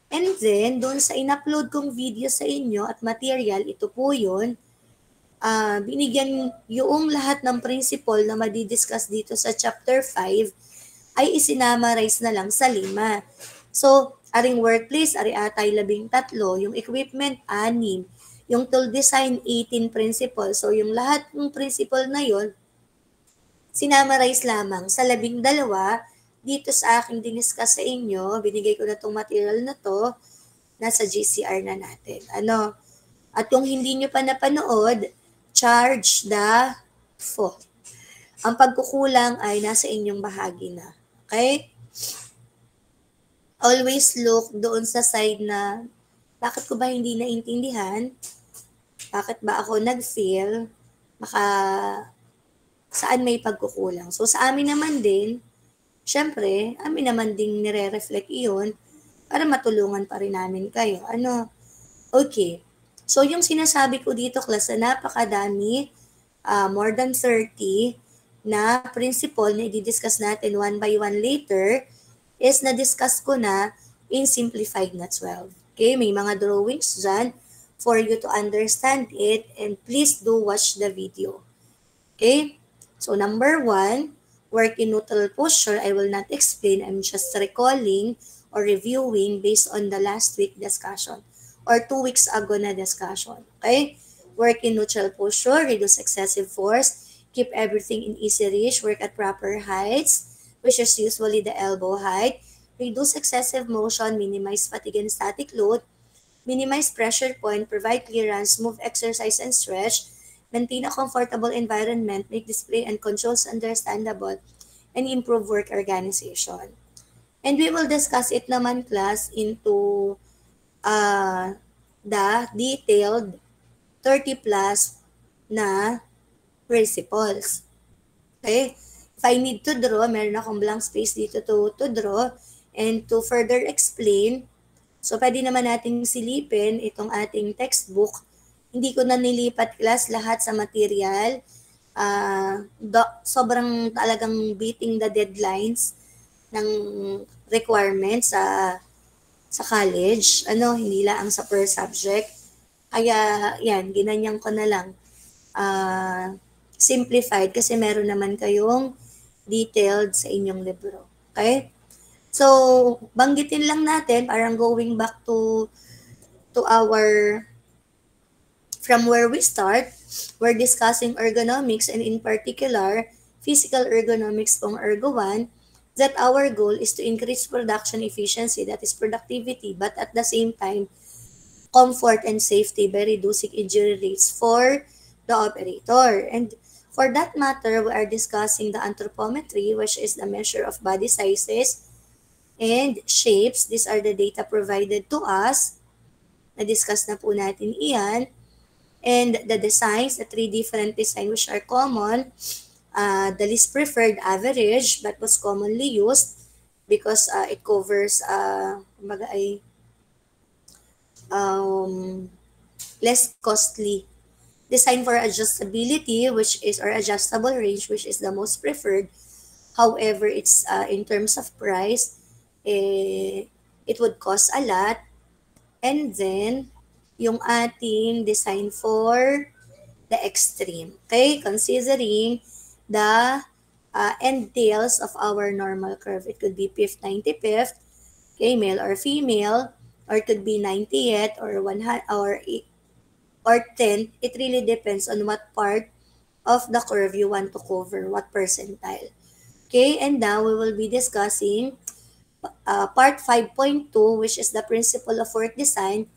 And then, doon sa in-upload kong video sa inyo at material, ito po yun, binigyan yung lahat ng principle na madidiscuss dito sa chapter 5 ay isinamarize na lang sa 5. So, aring workplace, ari atay 13, yung equipment, 6, yung tool design, 18 principles. So, yung lahat ng principle na yon sinamarize lamang sa 12 dito sa aking diniscuss sa inyo. Binigay ko na itong material na to, nasa GCR na natin. At kung hindi nyo pa napanood, charge the phone. Ang pagkukulang ay nasa inyong bahagi na. Okay? Always look doon sa side na, bakit ko ba hindi naintindihan? Bakit ba ako nag-fail? Baka saan may pagkukulang. So sa amin naman din, syempre, amin naman din nire-reflect iyon para matulungan pa rin namin kayo. Okay. So, yung sinasabi ko dito, class, na napakadami, more than 30 na principle na i-discuss natin one by one later is na-discuss ko na in simplified na 12. Okay? May mga drawings dyan for you to understand it, and please do watch the video. Okay? So, number 1, work in neutral posture, I will not explain. I'm just recalling or reviewing based on the last week discussion or 2 weeks ago na discussion. Okay? Work in neutral posture, reduce excessive force, keep everything in easy reach, work at proper heights, which is usually the elbow height, reduce excessive motion, minimize fatigue and static load, minimize pressure point, provide clearance, move exercise and stretch, maintain a comfortable environment, make display and controls understandable, and improve work organization. And we will discuss it naman, class, into the detailed 30 plus na principles. Okay? If I need to draw, meron akong blank space dito to draw and to further explain. So, pwede naman nating silipin itong ating textbook. Hindi ko na nilipat, class, lahat sa material. Sobrang talagang beating the deadlines ng requirements sa college. Hindi lang sa per subject. Kaya, yan, ginanyan ko na lang. Simplified kasi meron naman kayong detailed sa inyong libro. Okay? So, banggitin lang natin, parang going back to our, from where we start, we're discussing ergonomics and in particular, physical ergonomics pong Ergo 1, that our goal is to increase production efficiency, that is productivity, but at the same time, comfort and safety by reducing injury rates for the operator. And for that matter, we are discussing the anthropometry, which is the measure of body sizes and shapes. These are the data provided to us. Na-discuss na po natin iyan. And the designs, the three different designs which are common. The least preferred, average, but was commonly used because it covers less costly. Design for adjustability, which is, or adjustable range, which is the most preferred. However, it's in terms of price, it would cost a lot. And then, yung ating design for the extreme. Okay? Considering the entails of our normal curve. It could be 5th, 95th, okay, male or female, or it could be 90th or 100 or 10th. It really depends on what part of the curve you want to cover, what percentile. Okay, and now we will be discussing part 5.2, which is the principle of work design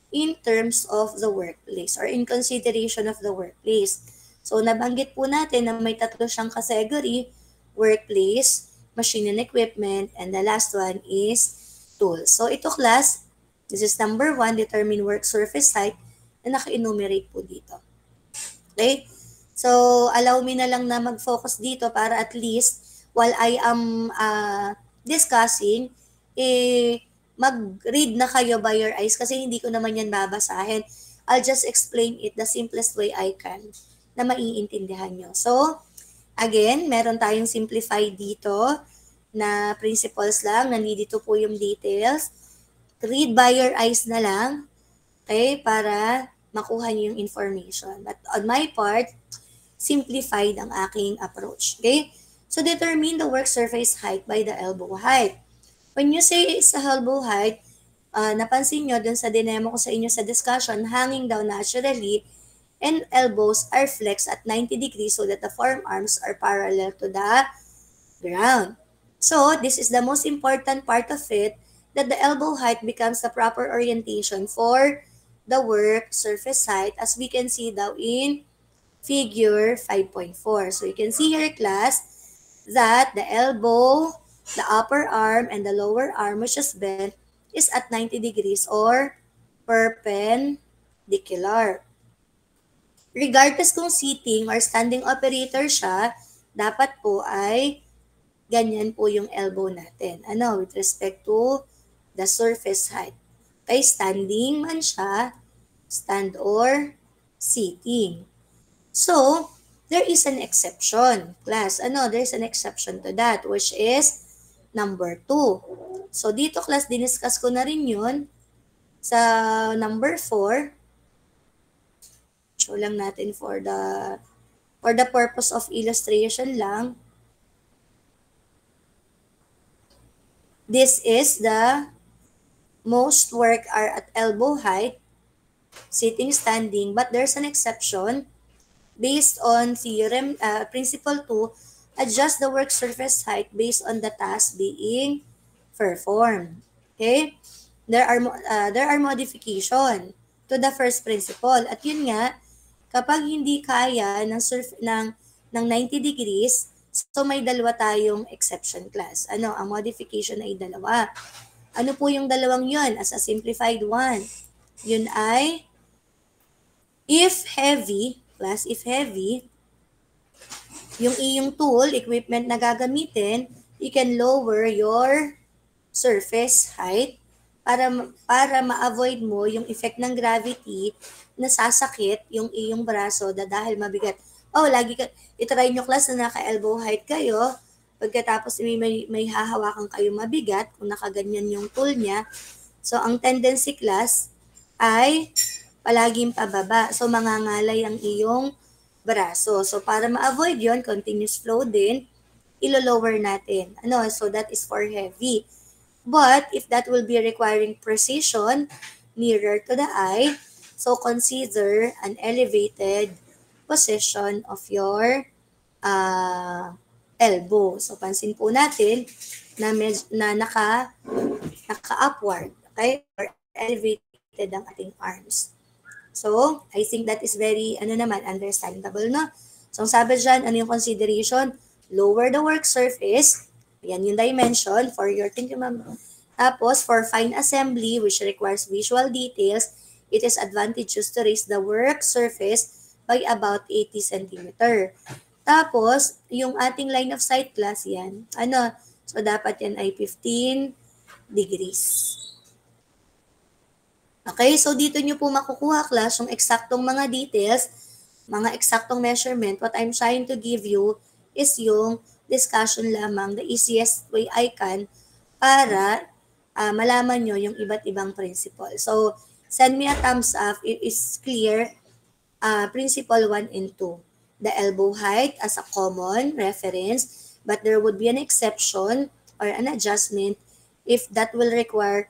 in terms of the workplace or in consideration of the workplace. So, nabanggit po natin na may tatlo siyang category, workplace, machine and equipment, and the last one is tools. So, ito, class, this is number 1, determine work surface height, na naka-enumerate po dito. Okay? So, allow me na lang na mag-focus dito para at least while I am discussing, mag-read na kayo by your eyes kasi hindi ko naman yan babasahin. I'll just explain it the simplest way I can na maiintindihan nyo. So, again, meron tayong simplified dito na principles lang. Nandito po yung details. Read by your eyes na lang, okay, para makuha nyo yung information. But on my part, simplified ang aking approach. Okay? So, determine the work surface height by the elbow height. When you say it's a elbow height, napansin nyo dun sa dinemo ko sa inyo sa discussion, hanging down naturally, and elbows are flexed at 90 degrees so that the forearms are parallel to the ground. So, this is the most important part of it, that the elbow height becomes the proper orientation for the work surface height, as we can see daw in figure 5.4. So, you can see here, class, that the elbow, the upper arm, and the lower arm, which is bent, is at 90 degrees or perpendicular. Regardless kung sitting or standing operator siya, dapat po ay ganyan po yung elbow natin. With respect to the surface height. Okay, standing man siya, stand or sitting. So, there is an exception, class. There's an exception to that, which is number 2. So, dito, class, diniscuss ko na rin yun sa number 4. Show lang natin for the purpose of illustration lang. This is the most work are at elbow height, sitting, standing, but there's an exception based on theorem, principle 2, adjust the work surface height based on the task being performed. Okay? There are modification to the first principle. At yun nga, kapag hindi kaya ng 90 degrees, so may dalawa tayong exception class. Ano, ang modification ay dalawa. Ano po yung dalawang yun as a simplified one? Yun ay, if heavy, yung iyong tool, equipment na gagamitin, you can lower your surface height para ma-avoid mo yung effect ng gravity na sasakit yung iyong braso dahil mabigat. Lagi ka, itry nyo class na naka-elbow height kayo, pagkatapos may hahawakan kayo mabigat, kung nakaganyan yung tool niya, so ang tendency class ay palaging pababa. So mangangalay ang iyong braso. So para ma-avoid yon, continuous flow din, ilo-lower natin. So that is for heavy. But if that will be requiring precision nearer to the eye, so consider an elevated position of your elbow. So pansin po natin na naka-upward, okay? Or elevated ang ating arms. So, I think that is very, understandable, no? So, ang sabi dyan, ano yung consideration? Lower the work surface. Yan yung dimension for your thinking. Tapos, for fine assembly, which requires visual details, it is advantageous to raise the work surface by about 80 cm. Tapos, yung ating line of sight class, yan. So, dapat yan ay 15 degrees. Okay, so dito nyo po makukuha, class, yung eksaktong mga details, mga eksaktong measurement. What I'm trying to give you is yung discussion lamang, the easiest way I can para malaman nyo yung iba't ibang principle. So, send me a thumbs up. It is clear. Principle 1 and 2. The elbow height as a common reference, but there would be an exception or an adjustment if that will require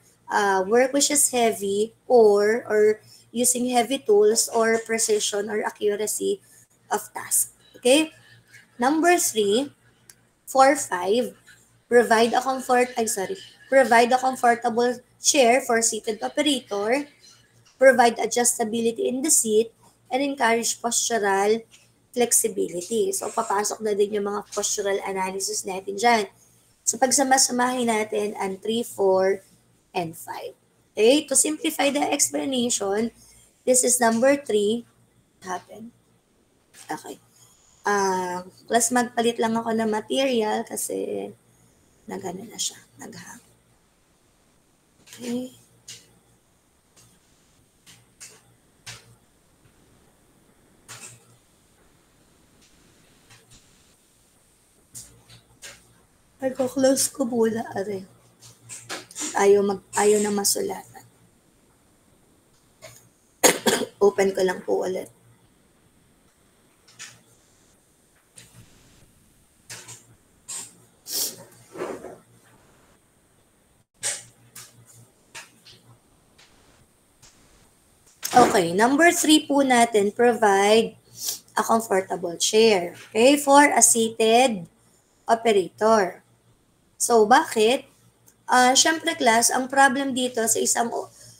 work which is heavy or using heavy tools or precision or accuracy of task. Okay? Number 3, 4-5, provide a comfortable chair for seated operator, provide adjustability in the seat, and encourage postural flexibility. So, papasok na din yung mga postural analysis natin dyan. So, pagsama-samahin natin ang 3, 4, and 5. Okay, to simplify the explanation, this is number 3. Happen. Okay. Plus magpalit lang ako ng material kasi nagano na siya, naghang. Okay. Pagko-close ko muna, ayaw na masulatan. Open ko lang po ulit. Okay, number 3 po natin, provide a comfortable chair. Okay, for a seated operator. So, bakit? Syempre class, ang problem dito sa isang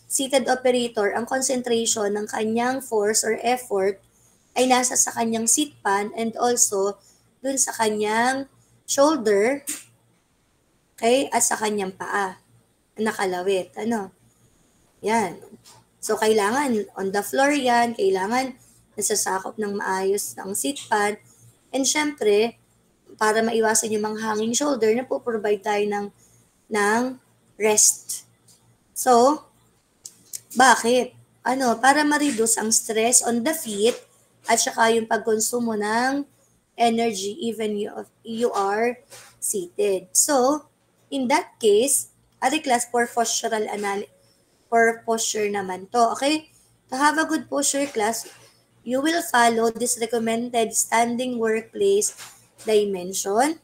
seated operator, ang concentration ng kanyang force or effort ay nasa sa kanyang seat pan and also dun sa kanyang shoulder, okay, at sa kanyang paa, nakalawit. Yan. So, kailangan on the floor yan, kailangan nasasakop ng maayos ng seat pan, and syempre, para maiwasan yung mga hanging shoulder, provide tayo ng rest. So, bakit? Para ma-reduce ang stress on the feet at saka yung pagkonsumo ng energy even you are seated. So, in that case, class for postural for posture naman to. Okay? To have a good posture class, you will follow this recommended standing workplace dimension.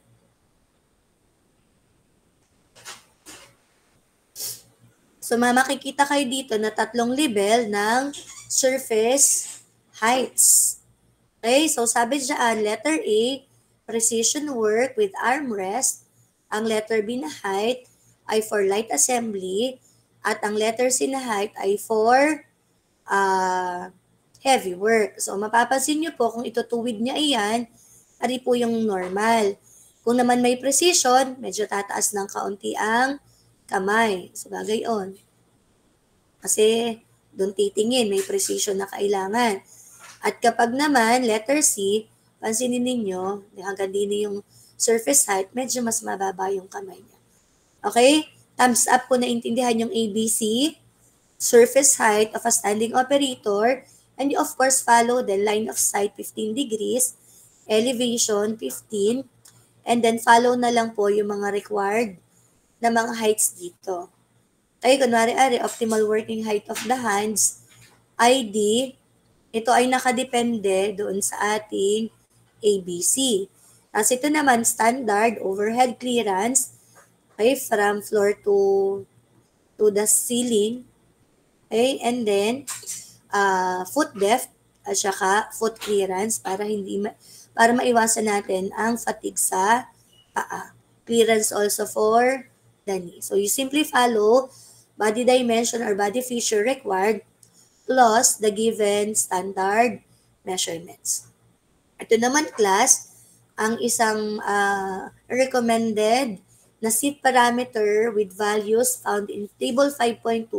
So, makikita kayo dito na 3 level ng surface heights. Okay, so sabi dyan, letter A, precision work with armrest. Ang letter B na height ay for light assembly. At ang letter C na height ay for heavy work. So, mapapansin nyo po, kung itutuwid niya iyan, ari po yung normal. Kung naman may precision, medyo tataas ng kaunti ang kamay. So, gagayon. Kasi, doon titingin, may precision na kailangan. At kapag naman, letter C, pansinin ninyo, hanggang din yung surface height, medyo mas mababa yung kamay niya. Okay? Thumbs up kung naintindihan yung ABC, surface height of a standing operator, and you of course follow the line of sight 15 degrees, elevation 15, and then follow na lang po yung mga required na mga heights dito. Okay, kunwari, optimal working height of the hands, ID, ito ay nakadepende doon sa ating ABC. Tapos ito naman, standard overhead clearance, okay, from floor to the ceiling. Okay, and then foot depth at saka foot clearance para para maiwasan natin ang fatigue sa paa. Clearance also for the knee. So you simply follow body dimension or body feature required plus the given standard measurements. Ito naman class, ang isang recommended na seat parameter with values found in table 5.2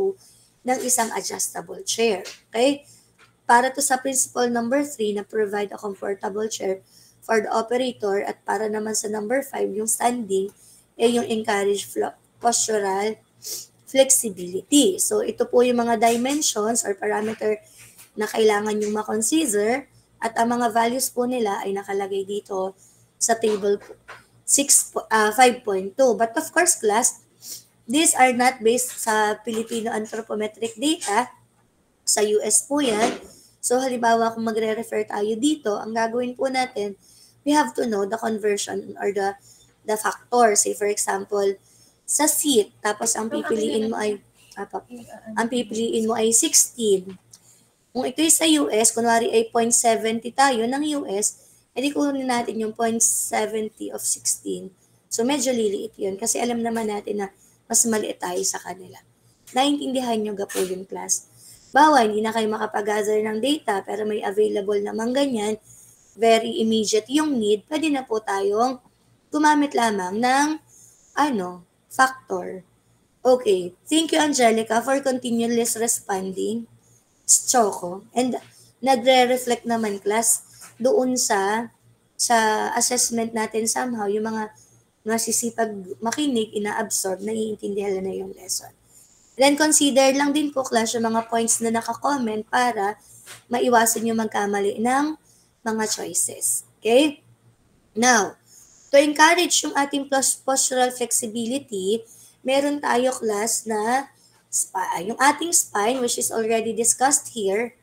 ng isang adjustable chair. Okay? Para to sa principle number 3 na provide a comfortable chair for the operator at para naman sa number 5 yung standing yung encourage postural flexibility. So ito po yung mga dimensions or parameter na kailangan yung makonsider at ang mga values po nila ay nakalagay dito sa table 5.2. But of course class, these are not based sa Filipino anthropometric data. Sa US po yan. So halimbawa kung magre-refer tayo dito, ang gagawin po natin, we have to know the conversion or the factor. Say for example, sa seat, tapos ang pipiliin mo ay 16. Kung ito'y sa US, kunwari ay 0.70 tayo ng US, edi kunin natin yung 0.70 of 16. So medyo liliit yun kasi alam naman natin na mas maliit tayo sa kanila. Naintindihan nyo ga po yung class. Bawa, hindi na kayo makapag-gather ng data pero may available naman ganyan, very immediate yung need, pwede na po tayong gumamit lamang ng factor. Okay. Thank you, Angelica, for continuous responding. Choco. And nagre-reflect naman, class, doon sa assessment natin somehow, yung mga nasisipag makinig, ina-absorb, naiintindihan na yung lesson. Then, consider lang din po, class, yung mga points na naka-comment para maiwasan yung magkamali ng mga choices. Okay? Now, to encourage yung ating postural flexibility, meron tayo class na yung ating spine, which is already discussed here.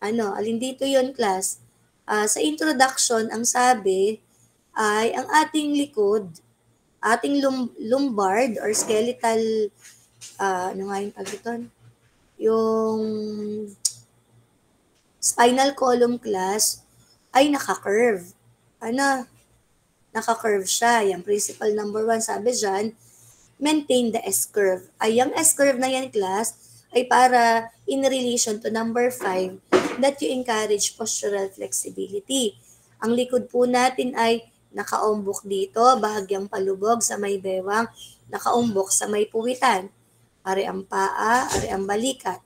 Alin dito yun class? Sa introduction, ang sabi ay ang ating likod, ating lumbar or skeletal, yung tag ito? Yung spinal column class ay naka-curve. Naka-curve siya. Yung principle number 1, sabi dyan, maintain the S-curve. Ay, yung S-curve na yan, class, ay para in relation to number 5 that you encourage postural flexibility. Ang likod po natin ay nakaumbok dito, bahagyang palubog sa may bewang, nakaumbok sa may puwitan. Ari ang paa, ari ang balikat.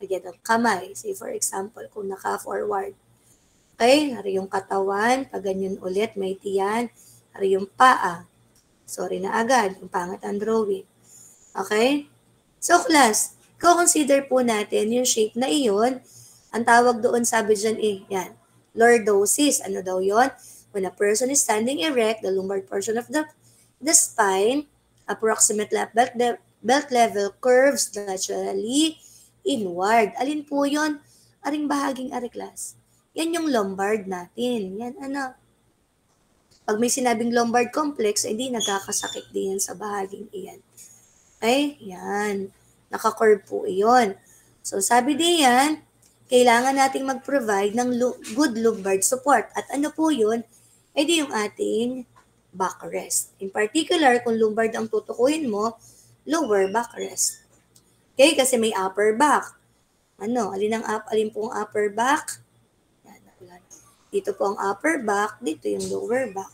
Lagyan ang kamay. Say for example, kung naka-forward. Okay, hari yung katawan, pag ganyan ulit, may tiyan, hari yung paa. Sorry na agad, yung pangat ang drawing. Okay? So class, consider po natin yung shape na iyon. Ang tawag doon, sabi dyan yan, lordosis. Ano daw yon? When a person is standing erect, the lumbar portion of the spine, approximate belt level curves naturally inward. Alin po yon? Aring bahaging ari class. Yan yung lombard natin. Yan Pag may sinabing lombard complex, hindi nagkakasakit din yan sa bahaging iyan. Okay? Yan. Naka-curve po iyon. So, sabi din yan, kailangan nating mag-provide ng good lumbar support. At ano po yun? E di yung ating backrest. In particular, kung lumbar ang tutukuyin mo, lower backrest. Okay, kasi may upper back. Alin po ang upper back? Dito po ang upper back, dito yung lower back.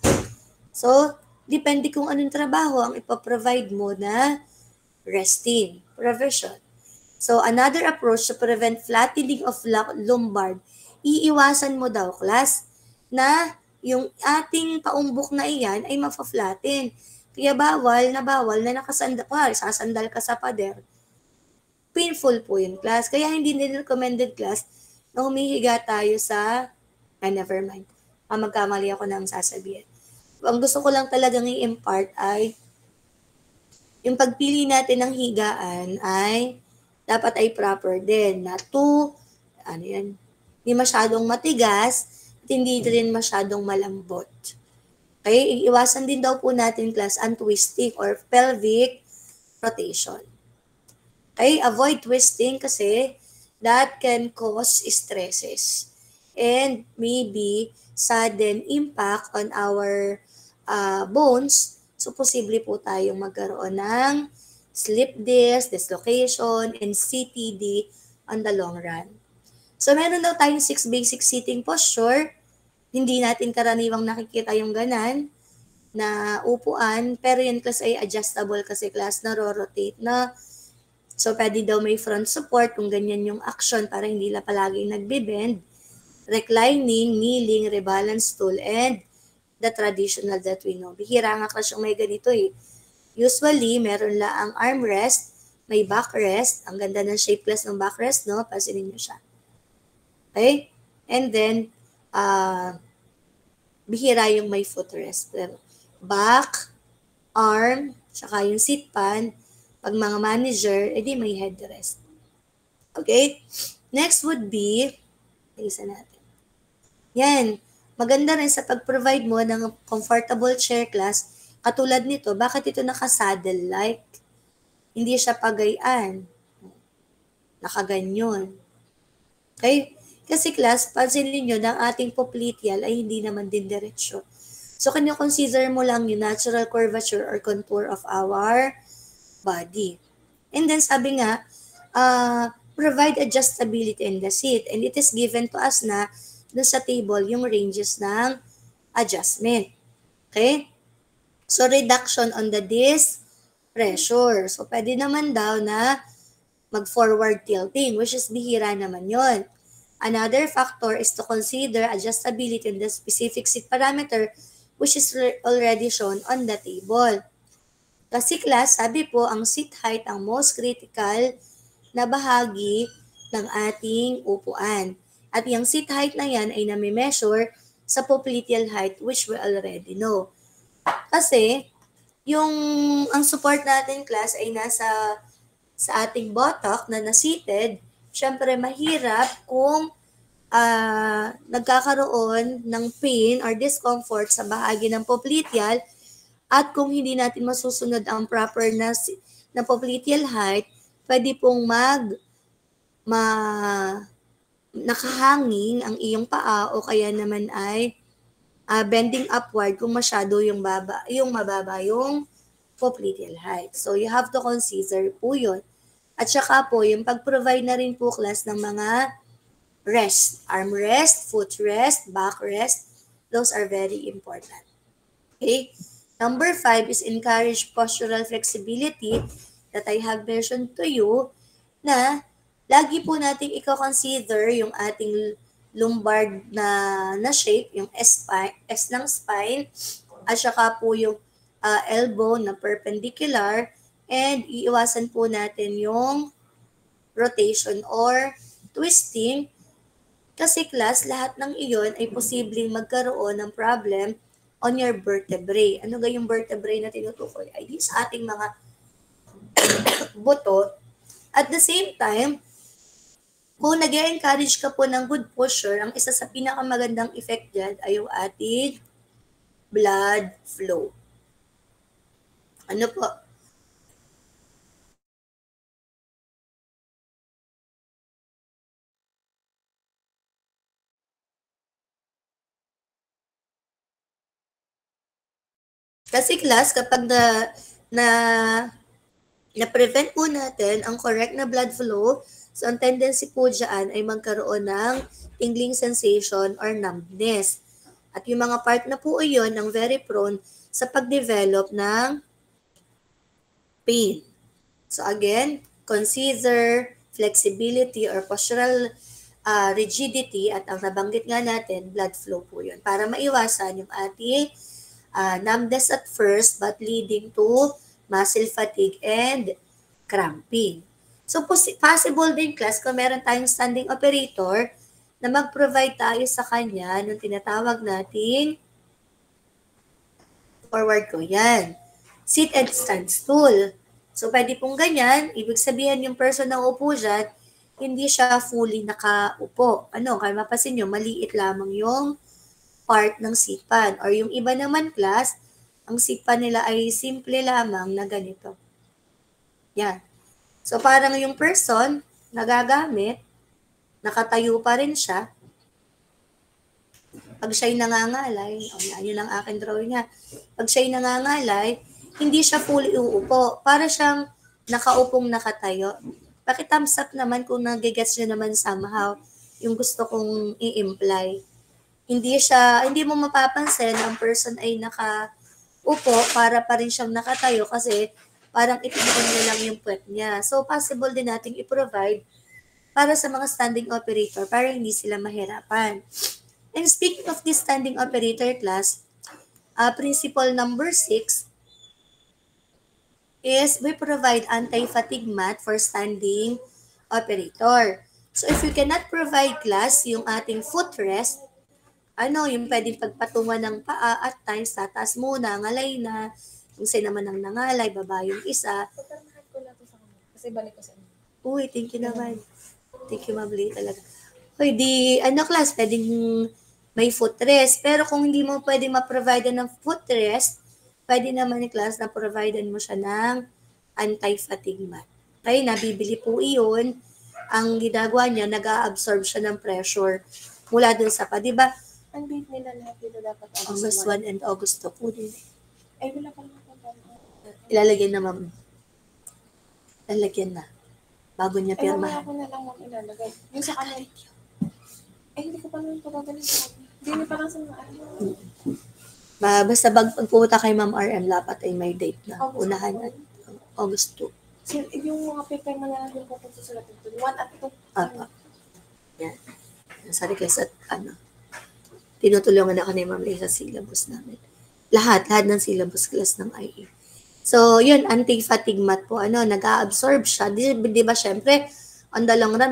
So, depende kung anong trabaho ang ipaprovide mo na resting provision. So, another approach to prevent flattening of lumbar, iiwasan mo daw, class, na yung ating paumbok na iyan ay mafa-flatten. Kaya bawal na nakasandal, sasandal ka sa pader. Painful po yun, class. Kaya hindi nila recommended, class, na humihiga tayo sa, never mind. Magkamali ako ng sasabihin. Ang gusto ko lang talagang i-impart ay yung pagpili natin ng higaan ay dapat ay proper din. Na hindi masyadong matigas at hindi rin masyadong malambot. Okay, iwasan din daw po natin, class, ang twisting or pelvic rotation. Okay, avoid twisting kasi that can cause stresses and maybe sudden impact on our bones. So, posible po tayong magkaroon ng slip disc, dislocation, and CTD on the long run. So, meron daw tayong 6 basic sitting posture. Hindi natin karaniwang nakikita yung ganan na upuan, pero yun, class, ay adjustable kasi, class, na-rotate na. So, pwede daw may front support kung ganyan yung action para hindi la palaging nagbe-bend. Reclining, kneeling, rebalance stool, and the traditional that we know. Bihira nga, class, yung may ganito eh. Usually, meron lang ang armrest, may backrest. Ang ganda ng shape, class, ng backrest, no? Pansinin nyo siya. Okay? And then, bihira yung may footrest. Back, arm, saka yung seat pan. Pag mga manager, edi may headrest. Okay? Next would be, isa natin. Yan. Maganda rin sa pag-provide mo ng comfortable chair, class. Katulad nito, bakit ito naka-saddle-like? Hindi siya pagayan. Nakaganyon. Okay? Kasi, class, pansinin nyo na ang ating popliteal ay hindi naman din diretsyo. So, consider mo lang yung natural curvature or contour of our body. And then, sabi nga, provide adjustability in the seat. And it is given to us na doon sa table yung ranges ng adjustment. Okay? So, reduction on the disc pressure. So, pwede naman daw na mag-forward tilting, which is bihira naman yon. Another factor is to consider adjustability in the specific seat parameter, which is already shown on the table. Kasi, class, sabi po, ang seat height ang most critical na bahagi ng ating upuan. At yung seat height na yan ay nami-measure sa popliteal height, which we already know. Kasi, ang support natin, class, ay nasa sa ating buttock na na-seated. Syempre, mahirap kung nagkakaroon ng pain or discomfort sa bahagi ng popliteal at kung hindi natin masusunod ang proper na popliteal height, pwede pong nakahanging ang iyong paa o kaya naman ay bending upward kung masyado yung mababa yung popliteal height. So, you have to consider po yun. At saka po, yung pag-provide na rin po, class, ng mga rest, armrest, footrest, backrest, those are very important. Okay? Number 5 is encourage postural flexibility that I have mentioned to you na lagi po nating i-consider yung ating lumbar na shape, yung S ng spine, at saka po yung elbow na perpendicular, and iiwasan po natin yung rotation or twisting kasi, class, lahat ng iyon ay posibleng magkaroon ng problem on your vertebrae. Ano ga yung vertebrae na tinutukoy? Ay di sa ating mga buto. At the same time, kung nag-encourage ka po ng good posture, ang isa sa pinakamagandang effect dyan ay yung ating blood flow. Ano po? Kasi class, kapag na-prevent po natin ang correct na blood flow, so ang tendency po dyan ay magkaroon ng tingling sensation or numbness. At yung mga part na po yun ang very prone sa pag-develop ng pain. So again, consider flexibility or postural rigidity at ang nabanggit nga natin, blood flow po yun. Para maiwasan yung ating numbness at first but leading to muscle fatigue and cramping. So possible din class kung meron tayong standing operator na mag-provide tayo sa kanya ng tinatawag nating forward ko. Yan. Sit and stand stool. So pwede pong ganyan. Ibig sabihin yung person na upo dyan, hindi siya fully nakaupo. Kaya mapasin nyo, maliit lamang yung part ng sipan. Or yung iba naman class, ang sipan nila ay simple lamang na ganito. Yan. So parang yung person nagagamit, nakatayo pa rin siya. Pag siya'y nangangalay, yun ang aking drawing niya. Pag siya'y nangangalay, hindi siya fully uupo. Para siyang nakaupong nakatayo. Paki-thumbs up naman kung nagigets nyo naman somehow yung gusto kong i-imply. Hindi mo mapapansin na ang person ay nakaupo para pa rin siyang nakatayo kasi parang itinuon niya lang yung puwet niya. So, possible din nating i-provide para sa mga standing operator para hindi sila mahirapan. And speaking of this standing operator class, principle number 6 is we provide anti-fatigue mat for standing operator. So if you cannot provide class yung ating footrest, yung pwedeng pagpatungan ng paa at times tataas muna, ngalay na, kung sino naman ang nangalay, baba yung isa. Patarmahan ko lang ito sa kanila kasi balik ko sa inyo. Uy, thank you naman. Thank you, Mabli, talaga. Uy, class, pwedeng may footrest. Pero kung hindi mo pwedeng ma-provide ng footrest, pwede naman ni class na providean mo siya ng anti-fatigue mat. Okay, nabibili po iyon. Ang ginagawa niya, nag-a-absorb siya ng pressure mula dun sa pa. Diba? Ang date nila lahat dito dapat August 1 and August 2 po din. Ay, wala pa naman. Ilalagyan na, ma'am. Ilalagyan na. Bago niya Ay, pirmahan. mamaya ko na lang ilalagay. Yung sa kanila. Ay, hindi ko pa naman patadalhin sa kanila. Hindi niyo pa lang sa mga ano. Basta pagpunta kay Ma'am RM, dapat ay may date na. August Unahan at August 2. Yung mga paper mo na lang yung pupunta sa latin. 1 at 2. Apa. Yan. Sa request at tinutulungan ako ni Ma'am Lee sa syllabus namin. Lahat ng syllabus class ng IE. So, yun, anti-fatigue mat po, nag-a-absorb siya. Di ba, syempre, on the long run,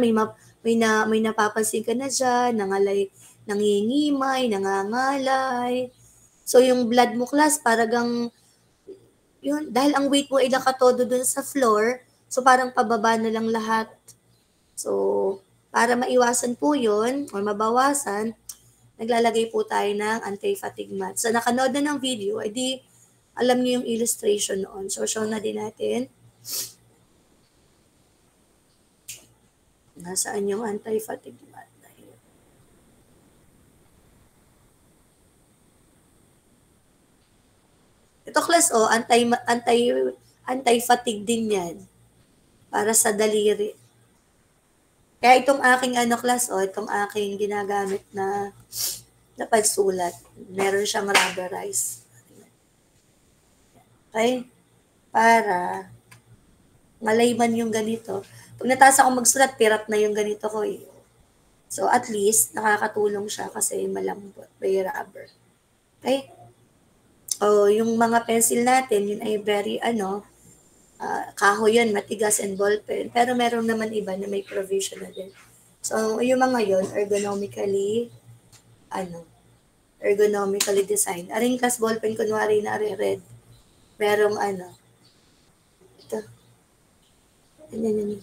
may napapansin ka na dyan, nangingimay, nangangalay. So, yung blood mo class, parang, yun, dahil ang weight mo ay nakatodo dun sa floor, so parang pababa na lang lahat. So, para maiwasan po yun, or mabawasan, naglalagay po tayo ng anti-fatigue mat. So, nakanood na ng video, edi, alam niyo yung illustration noon. So, show na din natin. Nasaan yung anti-fatigue mat? Ito class, anti-fatigue din yan. Para sa daliri. Kaya itong aking class, itong aking ginagamit na pagsulat, meron siyang rubberized. Okay? Para malayman yung ganito. Pag nataas ako magsulat, pirat na yung ganito ko eh. So at least, nakakatulong siya kasi malambot. May rubber. Okay? Yung mga pencil natin, yun ay very, kahoy yun, matigas and ballpen. Pero meron naman iba na may provision na din. So, yung mga yun, ergonomically designed. Aring class ballpen, kunwari na red. Merong ito. Yan.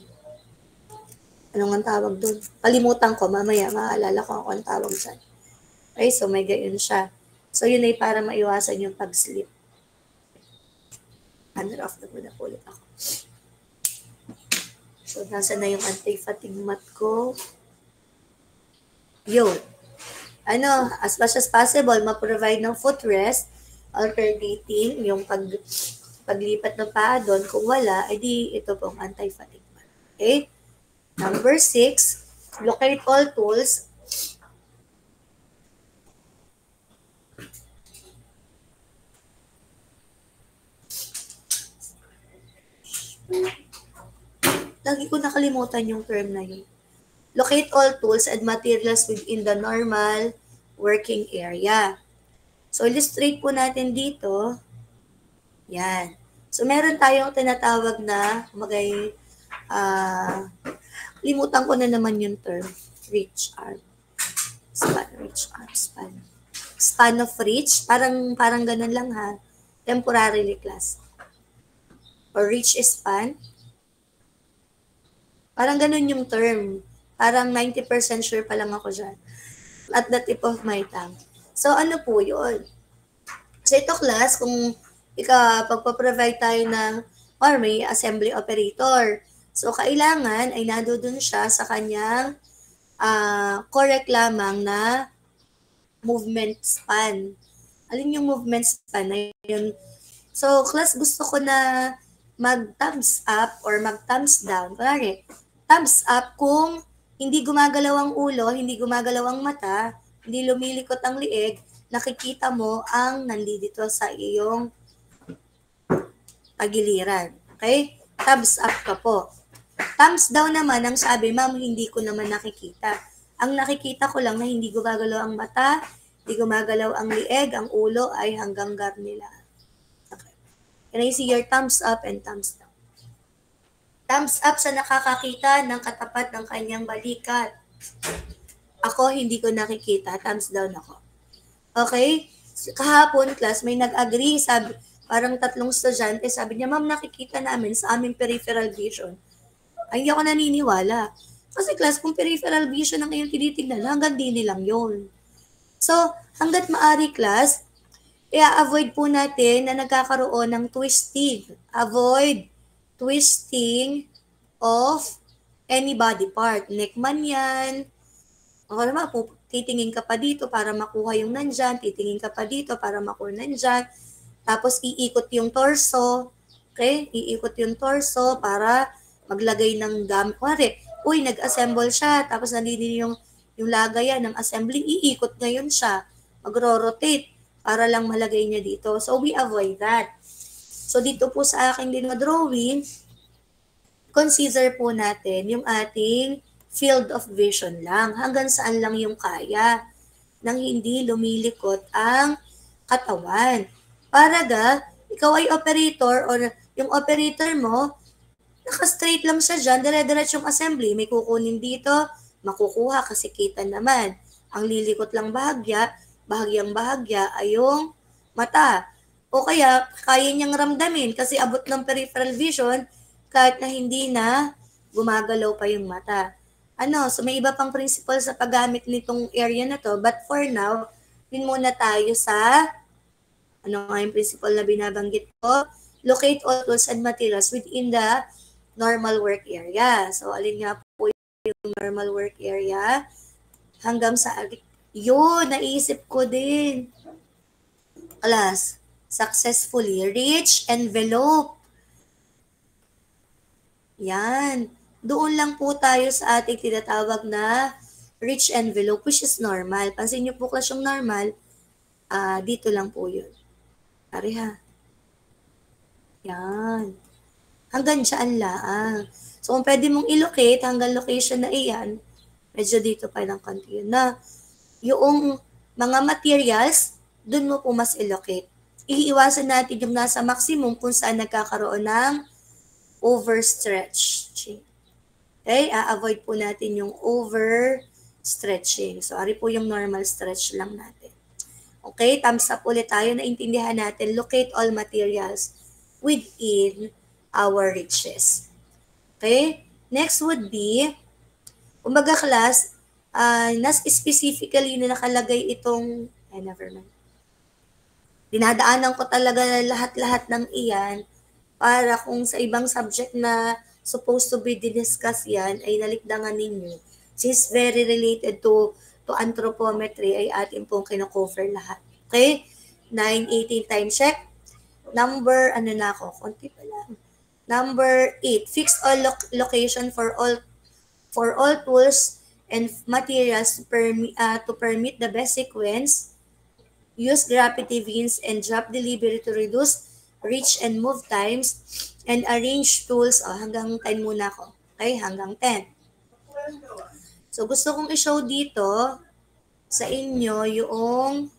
Anong ang tawag doon? Kalimutan ko, mamaya maaalala ko ang tawag dyan. Okay, so may gayon siya. So yun ay para maiwasan yung pag-slip. Under off na muna po ulit ako. So nasa na yung anti-fatigue mat ko. Yun. As much as possible, ma-provide ng footrest alternating, yung paglipat ng paa doon. Kung wala, edi ito pong anti-fatigue band. Okay? Number 6, locate all tools. Lagi ko nakalimutan yung term na yun. Locate all tools and materials within the normal working area. So, illustrate po natin dito. Yan. So, meron tayong tinatawag na, limutan ko na naman yung term. Reach arm. Span, reach arm, span. Span of reach. Parang ganun lang ha. Temporarily class. Or reach span. Parang ganun yung term. Parang 90% sure pa lang ako dyan. At the tip of my tongue. So, ano po yun? So, ito class, kung pagpaprovide tayo ng, or may assembly operator. So, kailangan ay nandoon siya sa kanyang correct lamang na movement span. Alin yung movement span na yun? So, class, gusto ko na mag-thumbs up or mag-thumbs down. Kunwari, thumbs up kung hindi gumagalaw ang ulo, hindi gumagalaw ang mata, hindi lumilikot ang liig, nakikita mo ang nandito sa iyong pagiliran. Okay? Thumbs up ka po. Thumbs down naman, ang sabi, ma'am, hindi ko naman nakikita. Ang nakikita ko lang na hindi gumagalaw ang mata, hindi gumagalaw ang liig, ang ulo ay hanggang garnila. Okay. Can I see your thumbs up and thumbs down? Thumbs up sa nakakakita ng katapat ng kanyang balikat. Ako, hindi ko nakikita. Thumbs down ako. Okay? Kahapon, class, may nag-agree. Sabi, parang 3 estudyante. Sabi niya, ma'am, nakikita namin sa aming peripheral vision. Ay, hindi ako naniniwala. Kasi class, kung peripheral vision ang iyong tinitignan, hanggang dini lang yun. So, hanggat maari, class, i-avoid po natin na nagkakaroon ng twisting. Avoid twisting of any body part. Neck man yan. O naman, titingin ka pa dito para makuha yung nandyan. Titingin ka pa dito para makuha nandyan. Tapos, iikot yung torso. Okay? Iikot yung torso para maglagay ng gamit. Kuwari, uy, nag-assemble siya. Tapos, nandito yung lagayan ng assembly. Iikot ngayon siya. Magro-rotate para lang malagay niya dito. So, we avoid that. So, dito po sa aking drawing, consider po natin yung ating field of vision lang. Hanggang saan lang yung kaya nang hindi lumilikot ang katawan. Para ikaw ay operator or yung operator mo, naka-straight lang siya dyan, dire-diretsyong assembly. May kukunin dito, makukuha kasi kita naman. Ang lilikot lang bahagyang bahagya ay yung mata. O kaya, kaya niyang ramdamin kasi abot ng peripheral vision kahit na hindi na gumagalaw pa yung mata. So may iba pang principle sa paggamit nitong area na to, but for now, din muna tayo sa, yung principle na binabanggit ko? Locate all tools and materials within the normal work area. So, alin nga po yung normal work area? Hanggang sa, yun, naisip ko din. Class, successfully reach envelope. Yan. Doon lang po tayo sa ating tinatawag na reach envelope, which is normal. Pansin niyo po class yung normal, dito lang po yun. Pareha. Yan. Hanggang dyan lang. So, kung pwede mong i-locate hanggang location na iyan, medyo dito pa lang konti yun na. Yung mga materials, dun mo po mas i-locate. Iiwasan natin yung nasa maximum kung saan nagkakaroon ng overstretching. Okay? Avoid po natin yung overstretching. So, ari po yung normal stretch lang natin. Okay? Thumbs up ulit tayo. Naintindihan natin. Locate all materials within our reaches. Okay? Next would be, kumbaga class, specifically na nakalagay itong, never mind. Dinadaanan ko talaga lahat-lahat ng iyan para kung sa ibang subject na supposed to be discuss yan ay nalikdangan ninyo. Since very related to anthropometry ay atin pong kinocover lahat. Okay? 9, 18 time check. Number, ano na ako, konti pa lang. Number 8, fix all location for all tools and materials to permit the best sequence. Use gravity beams and drop delivery to reduce reach and move times, and arrange tools. Hanggang 10 muna ako. Okay, hanggang 10. So, gusto kong i-show dito sa inyo yung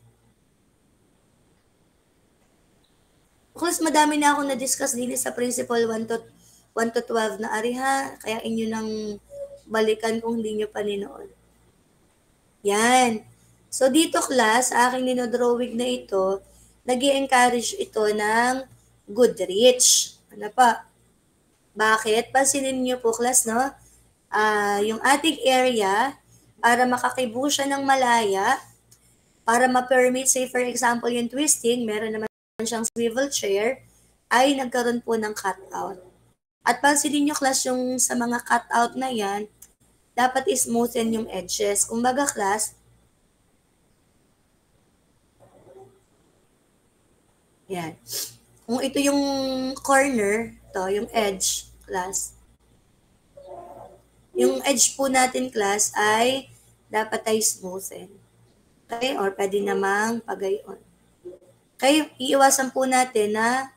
Plus, madami na akong na-discuss din sa principle 1 to 12 na ariha. Kaya inyo nang balikan kung hindi nyo pa ninood. Yan. So, dito class, sa aking ninodrawing na ito, nag-i-encourage ito ng Goodreach. Ano pa? Bakit? Pansinin nyo po class, no? Yung ating area, para makakibo siya ng malaya, para ma-permit, say for example, yung twisting, meron naman siyang swivel chair, ay nagkaroon po ng cutout. At pansinin nyo class, yung sa mga cutout na yan, dapat smoothen yung edges. Kumbaga class, yan. Kung ito yung corner, to yung edge class, yung edge po natin class ay dapat ay smoothen. Okay? Or pwede namang pagayon. Kaya iiwasan po natin na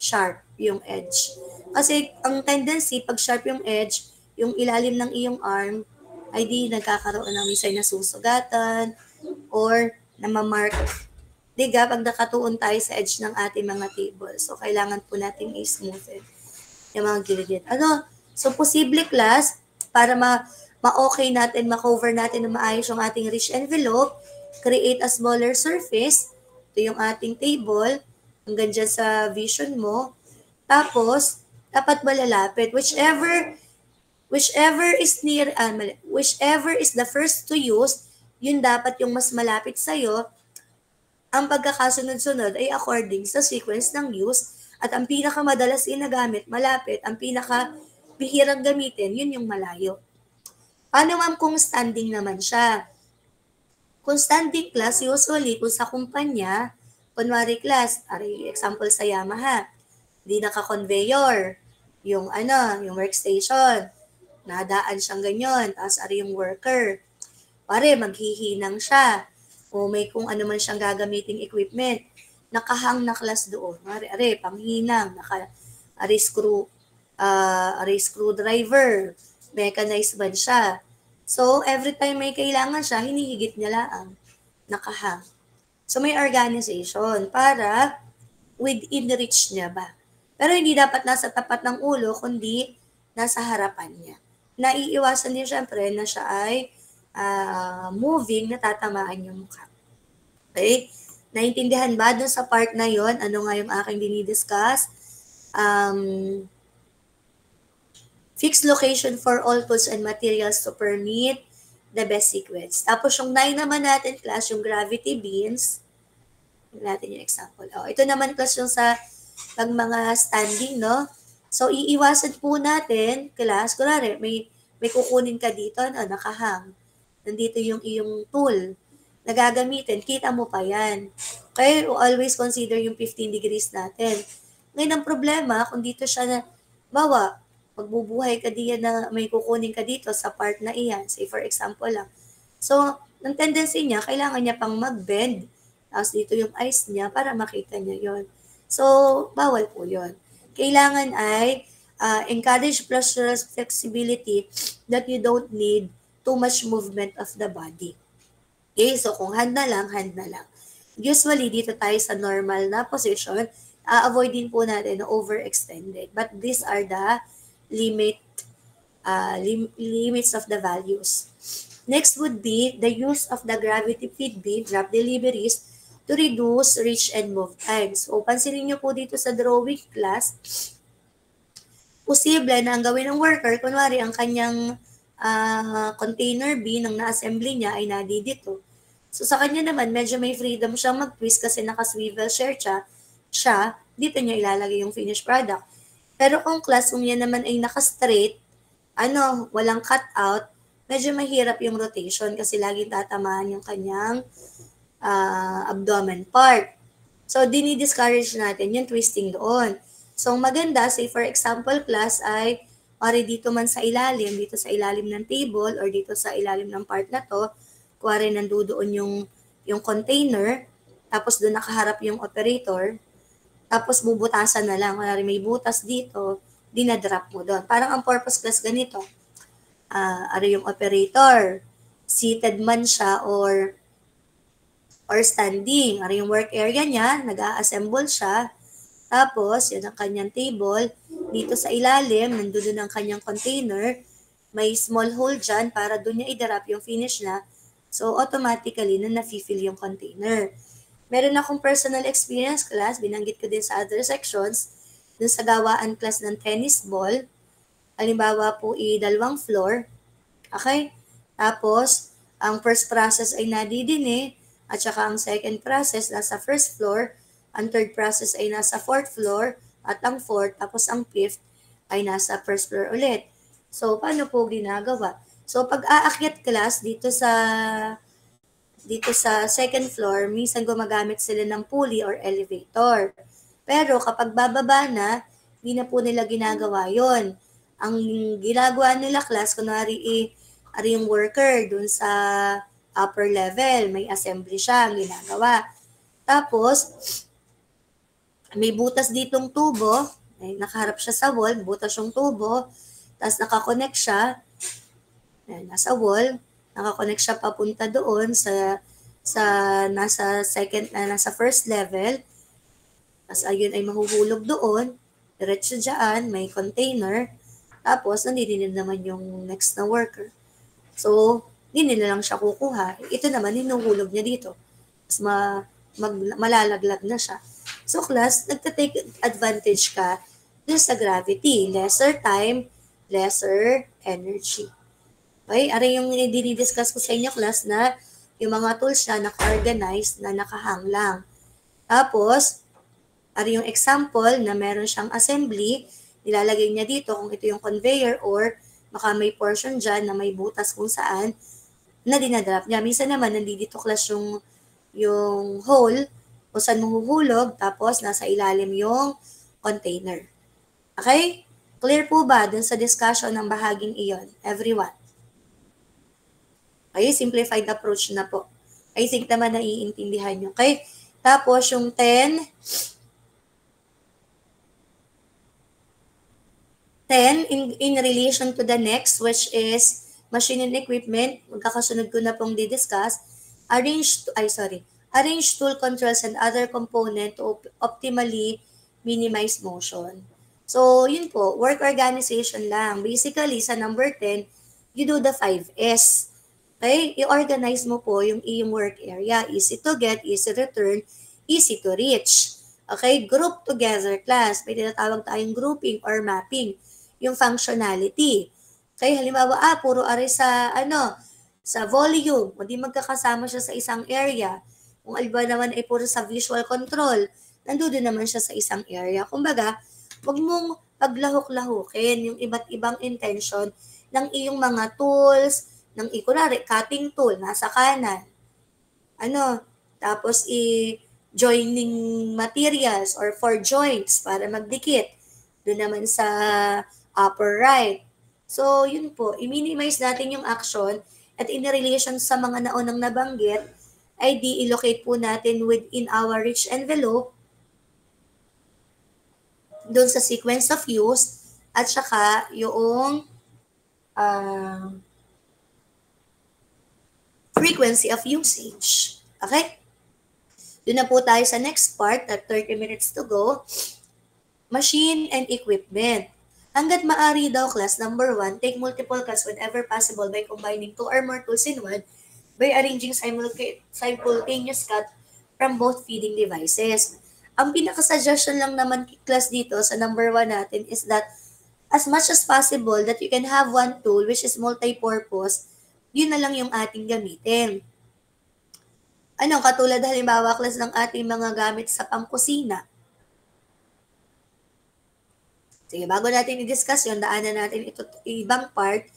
sharp yung edge. Kasi ang tendency, pag sharp yung edge, yung ilalim ng iyong arm, ay di nagkakaroon ng misay na susugatan or namamark. Diga, pag nakatuon tayo sa edge ng ating mga table. So, kailangan po natin i-smoothen yung mga gilid. So, posible class, para ma-okay natin, ma-cover natin na maayos yung ating rich envelope, create a smaller surface. Ito yung ating table, hanggang dyan sa vision mo. Tapos, dapat malalapit. Whichever is whichever is the first to use, yun dapat yung mas malapit sa'yo. Ang pagkakasunod-sunod ay according sa sequence ng use, at ang pinakamadalas ginagamit, malapit, ang pinakabihirang gamitin, yun yung malayo. Paano ma'am kung standing naman siya? Kung standing class, usually, kung sa kumpanya, kunwari class, example sa Yamaha, di naka-conveyor, yung workstation, nadaan siyang ganyan, tapos yung worker, pare, maghihinang siya, o may kung ano man siyang gagamiting equipment, nakahang na class doon, panghinang, screwdriver, mechanized ba siya? So, every time may kailangan siya, hinihigit niya lang, nakahang. So, may organization para within reach niya ba? Pero hindi dapat nasa tapat ng ulo, kundi nasa harapan niya. Naiiwasan niya syempre na siya ay moving, natatamaan yung mukha. Okay? Naintindihan ba dun sa part na yon? Ano nga yung aking dinidiscuss? Fixed location for all tools and materials to permit the best sequence. Tapos yung 9 naman natin, class, yung gravity beams. Natin yung example. Ito naman, class, yung sa pag mga standing, no? So, iiwasan po natin, class, kunwari, may kukunin ka dito, nakahang. Nandito yung iyong tool na gagamitin. Kita mo pa yan. Okay? Always consider yung 15 degrees natin. Ngayon, ang problema, kung dito siya na, magbubuhay ka diyan na may kukunin ka dito sa part na iyan. Say for example lang. So, ang tendency niya, kailangan niya pang mag-bend. Tapos dito yung eyes niya para makita niya yon. So, bawal po yon. Kailangan ay encourage postural flexibility that you don't need too much movement of the body. Okay, so kung hand na lang, hand na lang. Usually, dito tayo sa normal na position, avoid din po natin na overextended. But these are the limits of the values. Next would be the use of the gravity feed beam, drop deliveries, to reduce reach and move times. So, pansinin nyo po dito sa drawing class, posible na ang gawin ng worker, kunwari ang kanyang container B ng na-assembly niya ay dito. So, sa kanya naman, medyo may freedom siyang mag-twist kasi naka-swivel siya, dito niya ilalagay yung finished product. Pero kung class, kung yan naman ay naka-straight, walang cut-out, medyo mahirap yung rotation kasi laging tatamaan yung kanyang abdomen part. So, dinidiscourage natin yung twisting doon. So, ang maganda, say for example, class ay kuwari dito man sa ilalim, dito sa ilalim ng table or dito sa ilalim ng part na to, kuwari nandoon yung container, tapos doon nakaharap yung operator, tapos bubutasan na lang. Kuwari may butas dito, dinadrop mo doon. Parang ang purpose class ganito. Ano yung operator? Seated man siya or standing. Ano yung work area niya? Nag-a-assemble siya. Tapos, yun ang kanyang table. Dito sa ilalim, nandun ang kanyang container. May small hole dyan para doon niya i-drop yung finish na. So, automatically, na nafe-fill yung container. Meron akong personal experience class, binanggit ko din sa other sections, dun sa gawaan class ng tennis ball. Halimbawa po, 2 floor. Okay? Tapos, ang first process ay nadidine, at saka ang second process nasa first floor, ang third process ay nasa fourth floor, at ang fourth, tapos ang fifth ay nasa first floor ulit. So, paano po ginagawa? So, pag aakyat class dito sa second floor, minsan gumagamit sila ng pulley or elevator. Pero kapag bababa na, hindi na po nila ginagawa yon. Ang ginagawa nila class, kunwari ari yung worker dun sa upper level, may assembly siya ang ginagawa. Tapos, may butas ditong tubo, nakaharap siya sa wall, butas yung tubo, tapos nakakonect siya, nasa wall, nakakonect siya papunta doon sa nasa first level. Tapos ayun ay mahuhulog doon, diretso dyan, may container, tapos nandito naman yung next na worker. So, hindi nila lang siya kukuha. Ito naman, hinuhulog niya dito. Tapos malalaglag na siya. So, class, nagtatake advantage ka dun sa gravity. Lesser time, lesser energy. Okay? Ari yung dinidiscuss ko sa inyo, class, na yung mga tools na naka-organize, na nakahang lang. Tapos, ari yung example na meron siyang assembly, nilalagay niya dito kung ito yung conveyor or baka may portion dyan na may butas kung saan na dinadrop niya. Minsan naman, nandito class yung hole kung saan mahuhulog, tapos nasa ilalim yung container. Okay? Clear po ba dun sa discussion ng bahaging iyon, everyone? Okay, simplified approach na po. I think naman naiintindihan nyo. Okay? Tapos yung 10 in relation to the next, which is machine and equipment, magkakasunod ko na pong didiscuss, arrange tool controls and other component to optimally minimize motion. So, yun po, work organization lang. Basically, sa number 10, you do the 5S. Okay? I-organize mo po yung iyong work area. Easy to get, easy to return, easy to reach. Okay? Group together class. May tinatawag tayong grouping or mapping. Yung functionality. Okay? Halimbawa, puro ari sa volume. O di magkakasama siya sa isang area. Kung alba naman ay puro sa visual control, nandoon naman siya sa isang area. Kumbaga, huwag mong paglahok-lahokin yung iba't ibang intention ng iyong mga tools, ng kunwari, cutting tool, nasa kanan. Tapos joining materials or for joints para magdikit. Doon naman sa upper right. So, yun po, i-minimize natin yung action at in relation sa mga naunang nabanggit, ay di-allocate po natin within our reach envelope doon sa sequence of use at saka yung frequency of usage. Okay? Doon na po tayo sa next part at 30 minutes to go. Machine and equipment. Hanggat maaari daw, class number 1, take multiple cuts whenever possible by combining 2 or more tools in one by arranging simultaneous cut from both feeding devices. Ang pinaka-suggestion lang naman class dito sa number 1 natin is that as much as possible that you can have one tool which is multi-purpose, yun na lang yung ating gamitin. Katulad halimbawa class ng ating mga gamit sa pangkusina. Sige, bago natin i-discuss yun, daanan natin ito ibang part.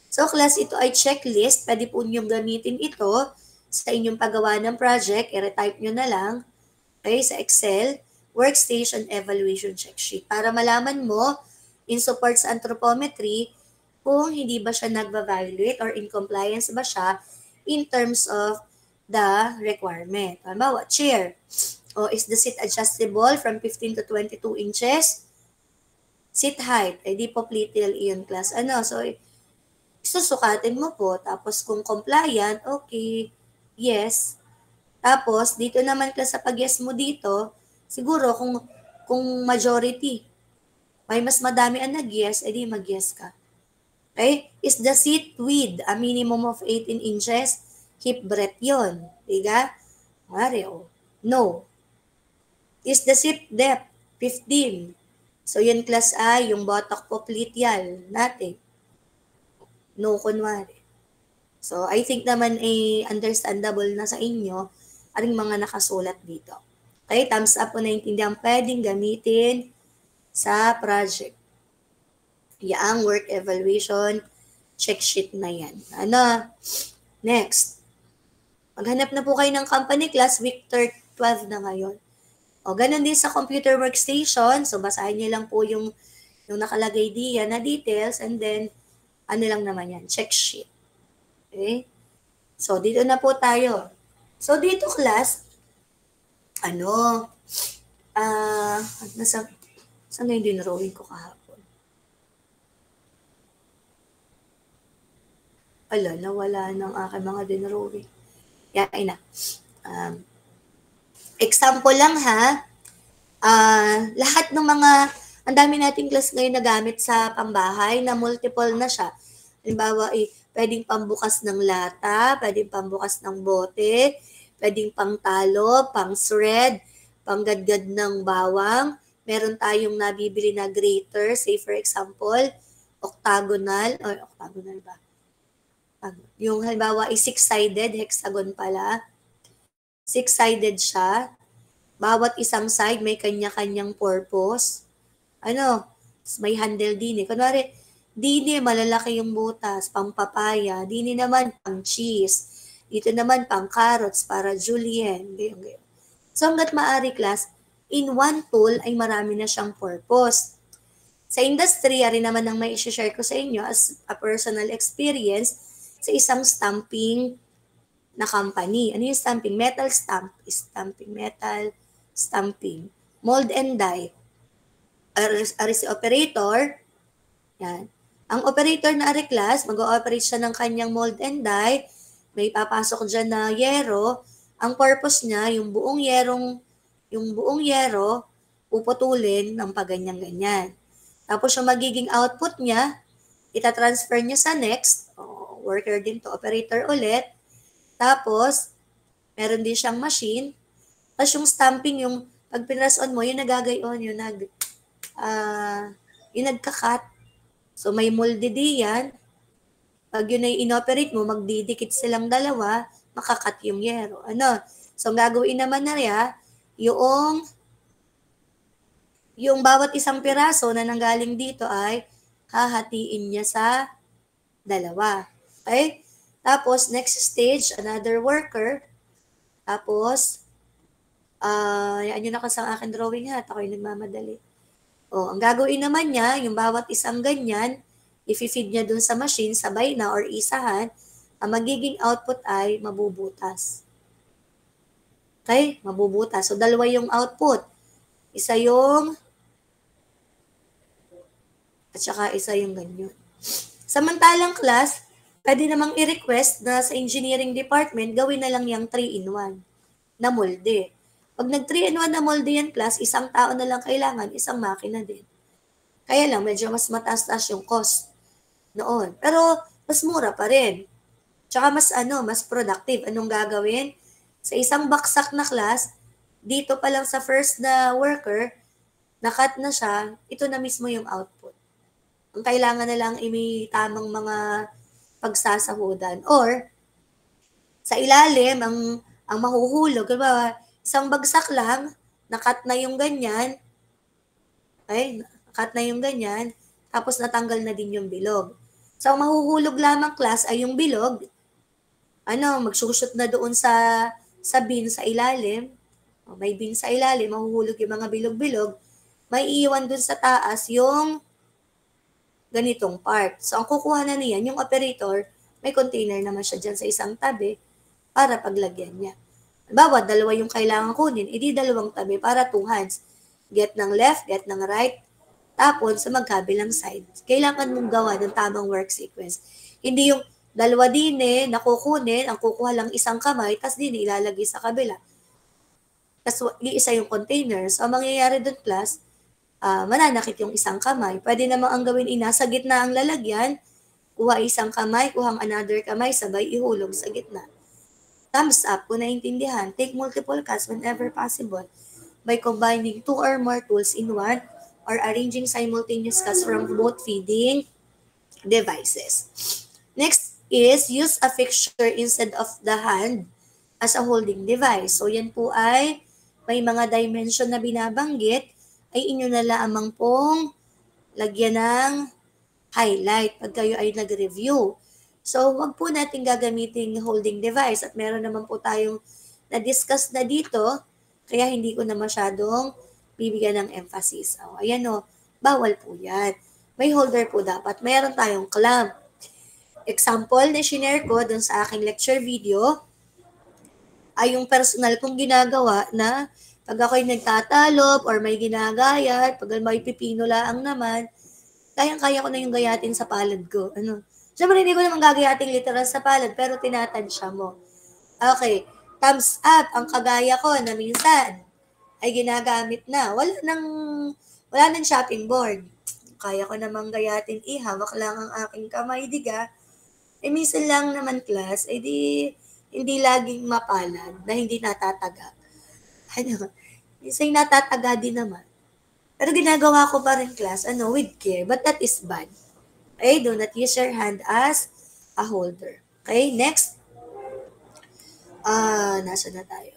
So, class, ito ay checklist. Pwede po niyong gamitin ito sa inyong paggawa ng project. I-retype nyo na lang. Okay, sa Excel, Workstation Evaluation Check Sheet. Para malaman mo, in support sa anthropometry, kung hindi ba siya nagva-violate or in compliance ba siya in terms of the requirement. Halimbawa, chair. O, is the seat adjustable from 15 to 22 inches? Seat height, di po little iyon class. So, susukatin mo po. Tapos, kung compliant, okay, yes. Tapos, dito naman class sa pag-yes mo dito, siguro kung majority, may mas madami ang nag-yes, edi mag-yes ka. Okay? Is the seat width a minimum of 18 inches? Hip breadth yun. Diga? Mare, no. Is the seat depth 15? So, yun class A, yung buttock popliteal natin. No, kunwari. So, I think naman understandable na sa inyo ang mga nakasulat dito. Okay, thumbs up po na intindihan pwedeng gamitin sa project. Yaang work evaluation check sheet na yan. Next. Maghanap na po kayo ng company class, week 12 na ngayon. O, ganun din sa computer workstation. So, basahin niyo lang po yung nakalagay diyan na details and then, lang naman yan, check sheet. Okay? So, dito na po tayo. So, dito class, saan na yung dinrawing ko kahapon? Nawala ng aking mga dinrawing. Yan na. Example lang ha, lahat ng mga, ang dami nating class ngayon na gamit sa pambahay na multiple na siya. Halimbawa, pwedeng pambukas ng lata, pwedeng pambukas ng bote, pwedeng pangtalo, pang-shred, panggadgad ng bawang. Meron tayong nabibili na grater, say for example, octagonal ba? Yung halimbawa, 6-sided, hexagon pala. 6-sided siya. Bawat isang side may kanya-kanyang purpose. May handle din. Kunwari, dini malalaki yung butas, pang papaya. Dini naman pang cheese. Dito naman pang carrots para julienne. Ganyan. So hanggat maaari class, in one tool ay marami na siyang purpose. Sa industry, ari naman ang may i-share ko sa inyo as a personal experience sa isang stamping na company. Ano yung stamping? Metal stamp. Stamping, metal, stamping. Mold and die. Ari si operator. Yan. Ang operator na ari class, mag-ooperate siya ng kanyang mold and die. May papasok dyan na yero. Ang purpose niya, yung buong yero, puputulin ng paganyan-ganyan. Tapos yung magiging output niya, itatransfer niya sa next. Worker din to, operator ulit. Tapos, meron din siyang machine. Tapos yung stamping, yung pag pinress on mo, yung nagagayon, yung nagka-cut. So, may molde yan. Pag yun ay inoperate mo, magdidikit silang dalawa, makakat yung yero. So, ang gagawin naman na rin, yung bawat isang piraso na nanggaling dito ay hahatiin niya sa dalawa. Okay? Tapos, next stage, another worker. Tapos, yan yun ako sa akin drawing ha. Ako yung nagmamadali. Ang gagawin naman niya, yung bawat isang ganyan, i-feed niya dun sa machine, sabay na or isahan, ang magiging output ay mabubutas. Okay? Mabubutas. So, dalawa yung output. Isa yung at saka isa yung ganyan. Samantalang class, pwede namang i-request na sa engineering department, gawin na lang yung 3-in-1 na molde. Pag nag 3-in-1 na molde yan class, isang tao na lang kailangan, isang makina din. Kaya lang, medyo mas mataas-taas yung cost noon. Pero, mas mura pa rin. Tsaka mas productive. Anong gagawin? Sa isang baksak na class, dito pa lang sa first na worker, nakat na siya, ito na mismo yung output. Ang kailangan na lang may tamang mga pagsasahudan. Or, sa ilalim, ang mahuhulog, diba, isang bagsak lang, nakat na yung ganyan, okay, nakat na yung ganyan, tapos natanggal na din yung bilog. So, ang mahuhulog lamang class ay yung bilog, magsushoot na doon sa bin sa ilalim, May bin sa ilalim, mahuhulog yung mga bilog-bilog, may iiwan dun sa taas yung ganitong part. So, ang kukuha na niyan, yung operator, may container naman siya dyan sa isang tabi para paglagyan niya. Halimbawa, dalawa yung kailangan kunin, edi dalawang tabi para 2 hands. Get ng left, get ng right, tapon sa magkabilang side. Kailangan mong gawa ng tamang work sequence. Hindi yung dalawa din nakukunin, ang kukuha lang isang kamay, tas din ilalagay sa kabila. Tas iisa yung container. So, ang mangyayari doon, class, mananakit yung isang kamay. Pwede namang ang gawin nasa gitna ang lalagyan, kuha isang kamay, kuha ang another kamay, sabay ihulog sa gitna. Thumbs up kung naintindihan. Take multiple cuts whenever possible by combining 2 or more tools in one or arranging simultaneous cuts from both feeding devices. Next is use a fixture instead of the hand as a holding device. So yan po ay may mga dimension na binabanggit ay inyo na lamang pong lagyan ng highlight pag kayo ay nag-review. So, wag po natin gagamitin holding device at meron naman po tayong na-discuss na dito, kaya hindi ko na masyadong bibigyan ng emphasis. Ayan bawal po yan. May holder po dapat. Meron tayong clamp. Example na shinare ko dun sa aking lecture video ay yung personal kong ginagawa na pag ako'y nagtatalop or may ginagayat, pag may pipino lang naman, kayang-kaya ko na yung gayatin sa palad ko. Siyempre, hindi ko naman gagayating literal sa palad, pero tinatansya mo. Okay, thumbs up, ang kagaya ko na minsan ay ginagamit na. Wala nang shopping board. Kaya ko namang gayatin, hawak lang ang aking kamay, diga. Minsan lang naman, class, hindi laging mapalad na hindi natataga. Minsan natataga din naman. Pero ginagawa ko pa rin, class, with care, but that is bad. Okay, do not use your hand as a holder. Okay, next. Nasa na tayo?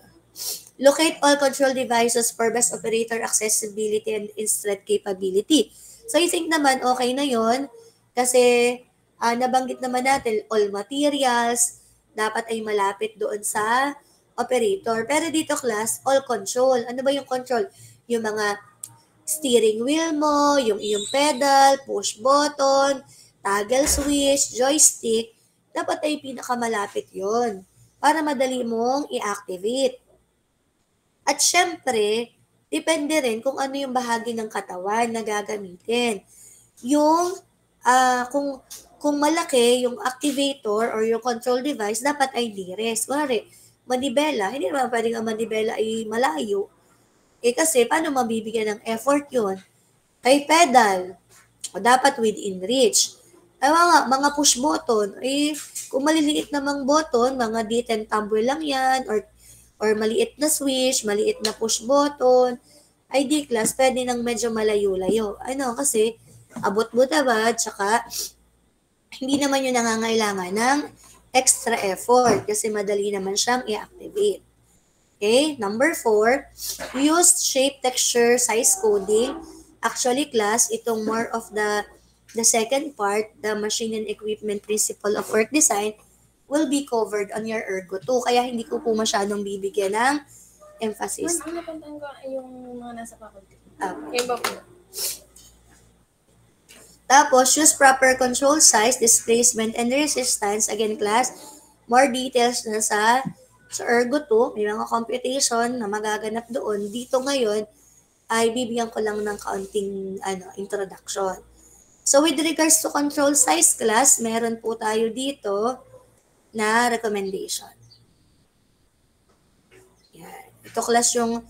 Locate all control devices for best operator accessibility and instrument capability. So, I think naman okay na yon kasi nabanggit naman natin all materials dapat ay malapit doon sa operator. Pero dito, class, all control. Ano ba yung control? Yung mga steering wheel mo, yung iyong pedal, push button, toggle switch, joystick, dapat ay pinakamalapit yon para madali mong i-activate. At syempre, depende rin kung ano yung bahagi ng katawan na gagamitin. Yung, kung malaki yung activator or yung control device, dapat ay nearest. Kunwari, manibela, hindi naman pwedeng ang manibela ay malayo. Kasi paano mabibigyan ng effort yun? Kay pedal, dapat within reach. Ay mga push button, kung maliliit namang button, mga D10 tumble lang yan, or maliit na switch, maliit na push button, ay di class, pwede nang medyo malayo-layo. Kasi abot mo diba, tsaka hindi naman yun nangangailangan ng extra effort kasi madali naman siyang i-activate. Okay, number 4, use shape, texture, size coding. Actually, class, itong more of the second part, the machine and equipment principle of work design, will be covered on your Ergo 2. Kaya hindi ko po masyadong bibigyan ng emphasis. Ma'am, napuntahan ko yung mga nasa faculty. Okay. Iba po. Tapos, use proper control size, displacement, and resistance. Again, class, more details na sa Ergo 2, may mga computation na magaganap doon. Dito ngayon, ay bibigyan ko lang ng kaunting introduction. So, with regards to control size, class, meron po tayo dito na recommendation. Yan. Ito, class, yung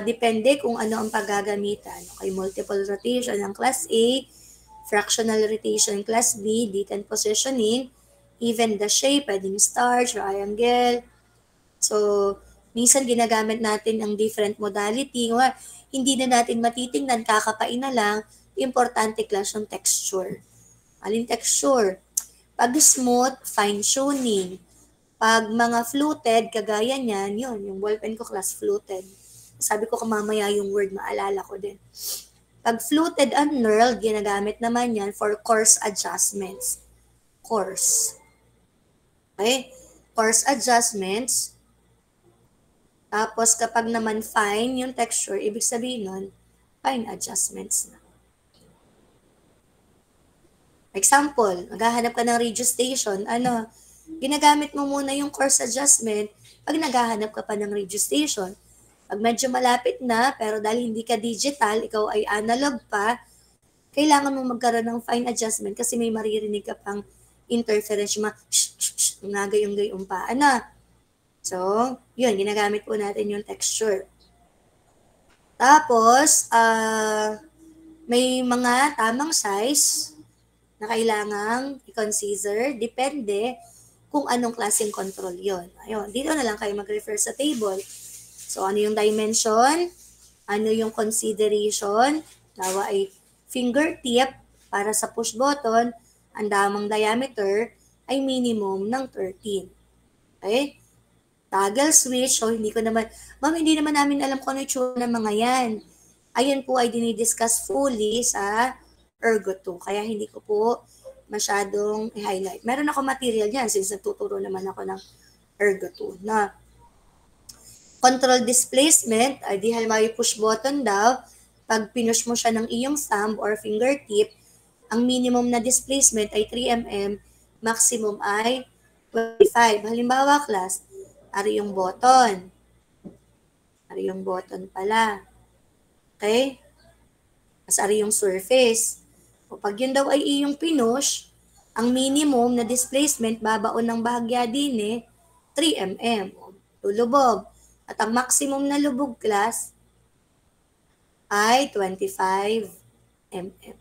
depende kung ano ang paggagamitan. Okay, multiple rotation ng class A, fractional rotation class B, D10 positioning, even the shape, pwedeng star, triangle. So, minsan ginagamit natin ang different modality. Hindi na natin matitingnan, kakapain na lang, importante class yung texture. Alin texture? Pag smooth, fine-tuning. Pag mga fluted, kagaya niyan, yun, yung ballpen ko class fluted. Sabi ko mamaya yung word, maalala ko din. Pag fluted and knurled, ginagamit naman yan for coarse adjustments. Coarse. Okay? Coarse adjustments. Tapos kapag naman fine yung texture, ibig sabihin nun, fine adjustments na. Example, maghahanap ka ng radio station, ginagamit mo muna yung coarse adjustment pag naghahanap ka pa ng radio station. Pag medyo malapit na, pero dahil hindi ka digital, ikaw ay analog pa, kailangan mo magkaroon ng fine adjustment kasi may maririnig ka pang interference, mga gayong-gayong pa. So, yun, ginagamit po natin yung texture. Tapos, may mga tamang size na kailangang i-consider, depende kung anong klaseng control yon. Ayun, dito na lang kayo mag-refer sa table. So, ano yung dimension? Ano yung consideration? Lawa ay fingertip para sa push button, ang damang diameter ay minimum ng 13. Okay? Toggle switch, so hindi ko naman, ma'am, hindi naman namin alam kung ano yung tsura ng mga yan. Ayun po ay dinidiscuss fully sa Ergo 2, kaya hindi ko po masyadong i-highlight. Meron ako material yan since nagtuturo naman ako ng Ergo 2 na control displacement, ay di halimbawa push button daw, pag pinush mo siya ng iyong thumb or fingertip, ang minimum na displacement ay 3 mm, maximum ay 25. Halimbawa, class, ari yung button. Ari yung button pala. Okay? Mas ari yung surface. O pag yun daw ay iyong pinush, ang minimum na displacement babaon ng bahagya din 3 mm. Lulubog. At ang maximum na lubog, class, ay 25 mm.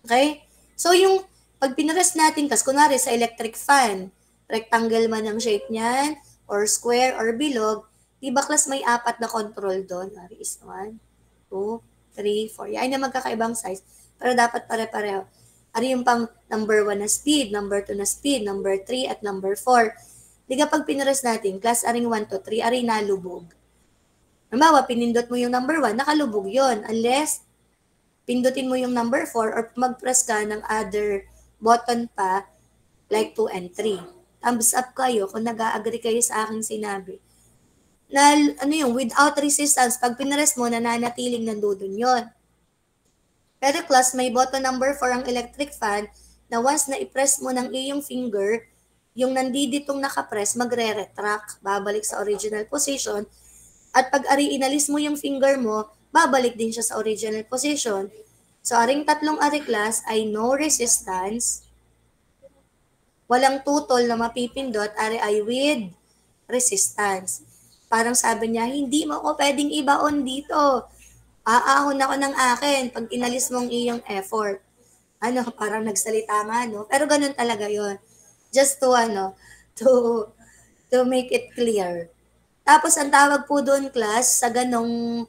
Okay? So yung pag pinress natin, kas kunwari sa electric fan, rectangle man ang shape niyan, or square, or bilog, di ba class may 4 na control doon? Ari is 1, 2, 3, 4. Yan na magkakaibang size, pero dapat pare-pareho. Ari yung pang number 1 na speed, number 2 na speed, number 3, at number 4. Di ka pag pinress natin, class aring 1 to 3, ari nalubog. Halimbawa, pinindot mo yung number 1, nakalubog yon. Unless, pindutin mo yung number 4 or mag-press ka ng other button pa, like 2 and 3. Thumbs up kayo kung nag-agree kayo sa aking sinabi. Na, without resistance, pag pinress mo, nananatiling nandudun yon. Pero class, may button number 4 ang electric fan na once na i-press mo ng iyong finger, yung nandiditong nakapress, magre-retract, babalik sa original position. At pag inalis mo yung finger mo, babalik din siya sa original position. So, aring tatlong ari class ay no resistance, walang tutol na mapipindot, ari ay with resistance. Parang sabi niya, hindi mo ako pwedeng ibaon dito. Aahon ako ng akin pag inalis mong iyong effort. Parang nagsalita nga, no? Pero ganun talaga yon. Just to make it clear. Tapos, ang tawag po doon, class, sa ganong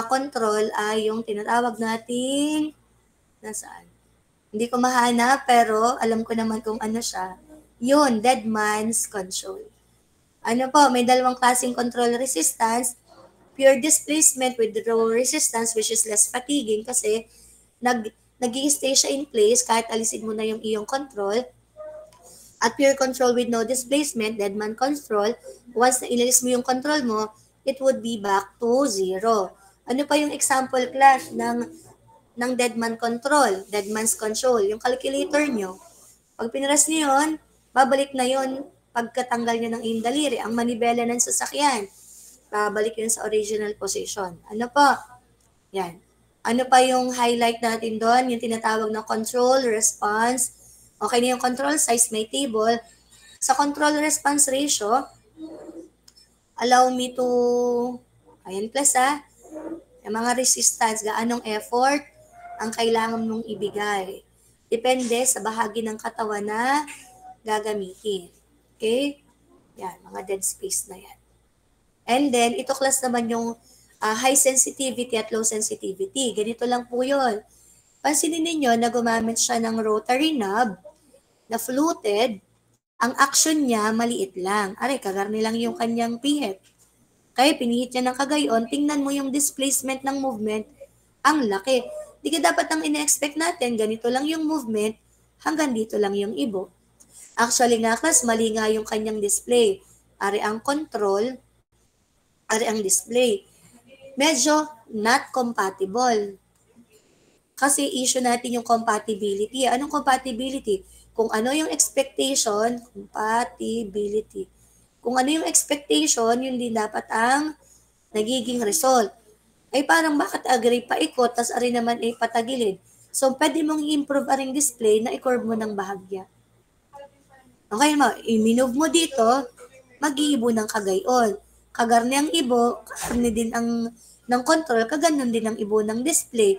control ay yung tinatawag nating, nasaan? Hindi ko mahanap, pero alam ko naman kung ano siya. Yun, dead man's control. May dalawang klaseng control resistance, pure displacement with low resistance, which is less fatiguing kasi nag-i-stay siya in place kahit alisin mo na yung iyong control. At pure control with no displacement, dead man control, once na ilalis mo yung control mo, it would be back to 0. Ano pa yung example class ng dead man control, dead man's control, yung calculator nyo. Pag pinress nyo yun, babalik na yun pagkatanggal nyo ng iyong daliri, ang manibela ng sasakyan. Babalik yun sa original position. Ano pa? Yan. Ano pa yung highlight natin doon? Yung tinatawag na control, response. Okay na yung control size, may table. Sa control response ratio, allow me to, ayan plus yung mga resistance, gaanong effort ang kailangan mong ibigay. Depende sa bahagi ng katawan na gagamitin. Okay? Yan, mga dead space na yan. And then, ito class naman yung high sensitivity at low sensitivity. Ganito lang po yun. Pansinin ninyo na gumamit siya ng rotary knob na fluted. Ang action niya, maliit lang. Aray, kagarni lang yung kanyang pihit. Kaya pinihit niya ng kagayon, tingnan mo yung displacement ng movement, ang laki. Di ka dapat ang ina-expect natin, ganito lang yung movement, hanggang dito lang yung ibo. Actually nga, class, mali nga yung kanyang display. Ari ang control, Ari ang display. Medyo not compatible. Kasi issue natin yung compatibility. Anong compatibility? Kung ano yung expectation, compatibility. Kung ano yung expectation, yun din dapat ang nagiging result. Ay parang bakit agree pa ikot, tas ari naman ay patagilid. So, pwede mong i-improve aring display na i-curve mo ng bahagya. Okay mo, i-minove mo dito, mag-iibo ng kagayon. Kagarni ang ibo, kagarni din ang ng control, kaganon din ang ibo ng display.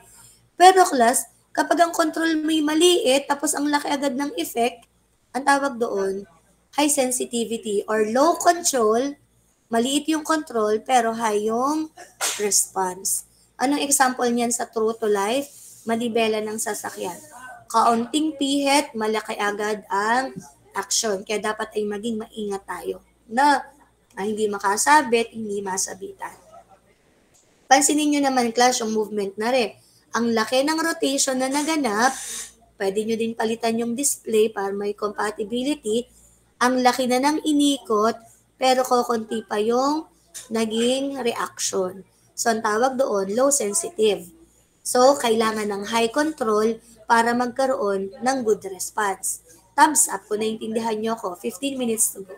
Pero class, kapag ang control mo maliit, tapos ang laki agad ng effect, ang tawag doon, high sensitivity or low control, maliit yung control, pero high yung response. Anong example niyan sa true to life? Manibela ng sasakyan. Kaunting pihit, malaki agad ang action. Kaya dapat ay maging maingat tayo na hindi makasabit, hindi masabitan. Pansinin nyo naman, class, yung movement na rin. Ang laki ng rotation na naganap, pwede nyo din palitan yung display para may compatibility. Ang laki na ng inikot, pero kukunti pa yung naging reaction. So, ang tawag doon, low sensitive. So, kailangan ng high control para magkaroon ng good response. Thumbs up kung naiintindihan nyo ako. 15 minutes to go.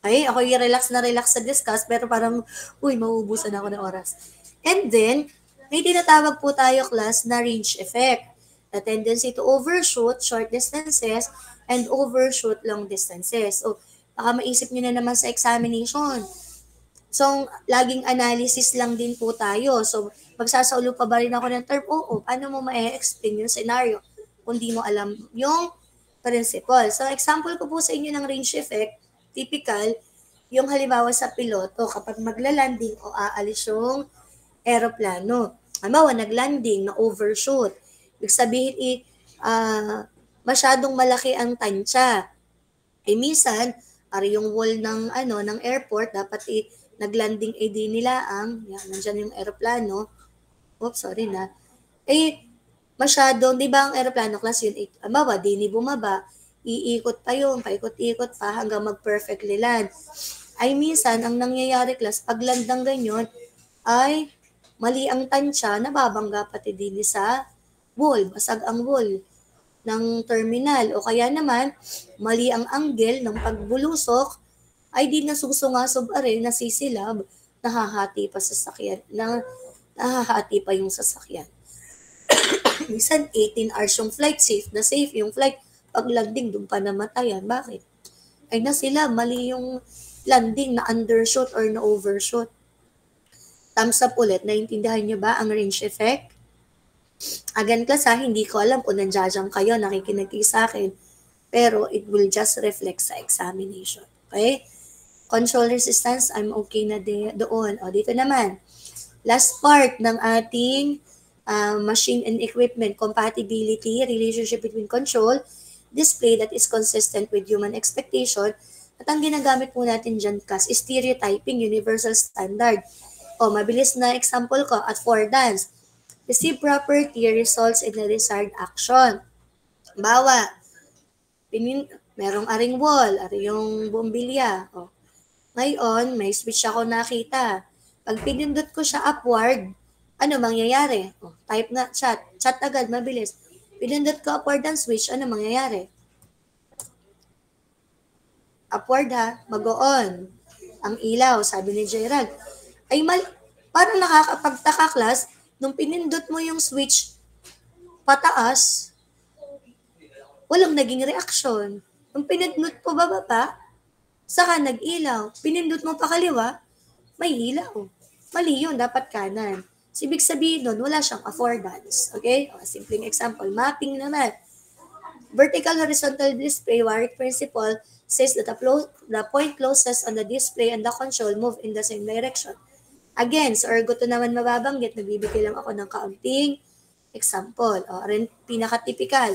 Okay, ako yung relax sa discuss, pero parang, mauubusan ako ng oras. And then, may tinatawag po tayo, class, na range effect. The tendency to overshoot short distances and overshoot long distances. So, baka maisip nyo na naman sa examination. So, laging analysis lang din po tayo. So, magsasaulo pa ba rin ako ng term? Oo, paano mo ma-explain yung scenario kung di mo alam yung principle? So, example ko po sa inyo ng range effect, typical, yung halimbawa sa piloto, kapag magla-landing o aalis yung aeroplano. Halimbawa, nag-landing na overshoot. Ibig sabihin, masyadong malaki ang tansya. Minsan, yung wall ng airport, dapat nag-landing din nila nandiyan yung aeroplano. Oops, sorry na. Masyadong, di ba ang aeroplano class yun, halimbawa, di ni bumaba, iikot pa yun, paikot-ikot pa hanggang mag-perfectly land. Ay minsan, ang nangyayari class, pag land ng ganyan, ay mali ang tansya, nababangga pati din sa wall, basag ang wall ng terminal. O kaya naman, mali ang angle ng pagbulusok, ay di nasusungasob rin, nasisilab, nahahati pa yung sasakyan. Minsan, 18 hours yung flight, safe na safe yung flight. Pag landing, doon pa namatayan. Bakit? Ay mali yung landing na undershoot or na overshoot. Thumbs up ulit. Naintindihan nyo ba ang range effect? Again, class, hindi ko alam kung nandiyan kayo, nakikinig sa akin. Pero it will just reflect sa examination. Okay? Control resistance, I'm okay na doon. O, dito naman. Last part ng ating machine and equipment compatibility, relationship between control, display that is consistent with human expectation. At ang ginagamit po natin dyan, class, is stereotyping, universal standard. O, mabilis na example ko, at affordance. Received property results in the desired action. Bawa, merong aring wall, yung bumbilya. O, ngayon, may switch ako nakita. Pag pinindot ko siya upward, ano mangyayari? O, type nga, chat agad, mabilis. Pinindot ko upward ang switch, ano mangyayari? Upward mag-on. Ang ilaw, sabi ni Gerald. Ay, parang nakakapagtaka, class, nung pinindot mo yung switch pataas, walang naging reaction. Nung pinindot mo bababa, saka nag-ilaw. Pinindot mo pa kaliwa, may ilaw. Mali yun, dapat kanan. So, ibig sabihin nun, wala siyang affordance. Okay? O, simpleng example. Mapping naman. Vertical horizontal display Warwick principle says that the point closest on the display and the control move in the same direction. Again, sa ergo to naman mababanggit, nagbibigay lang ako ng kaunting example. O, rin pinaka-typical.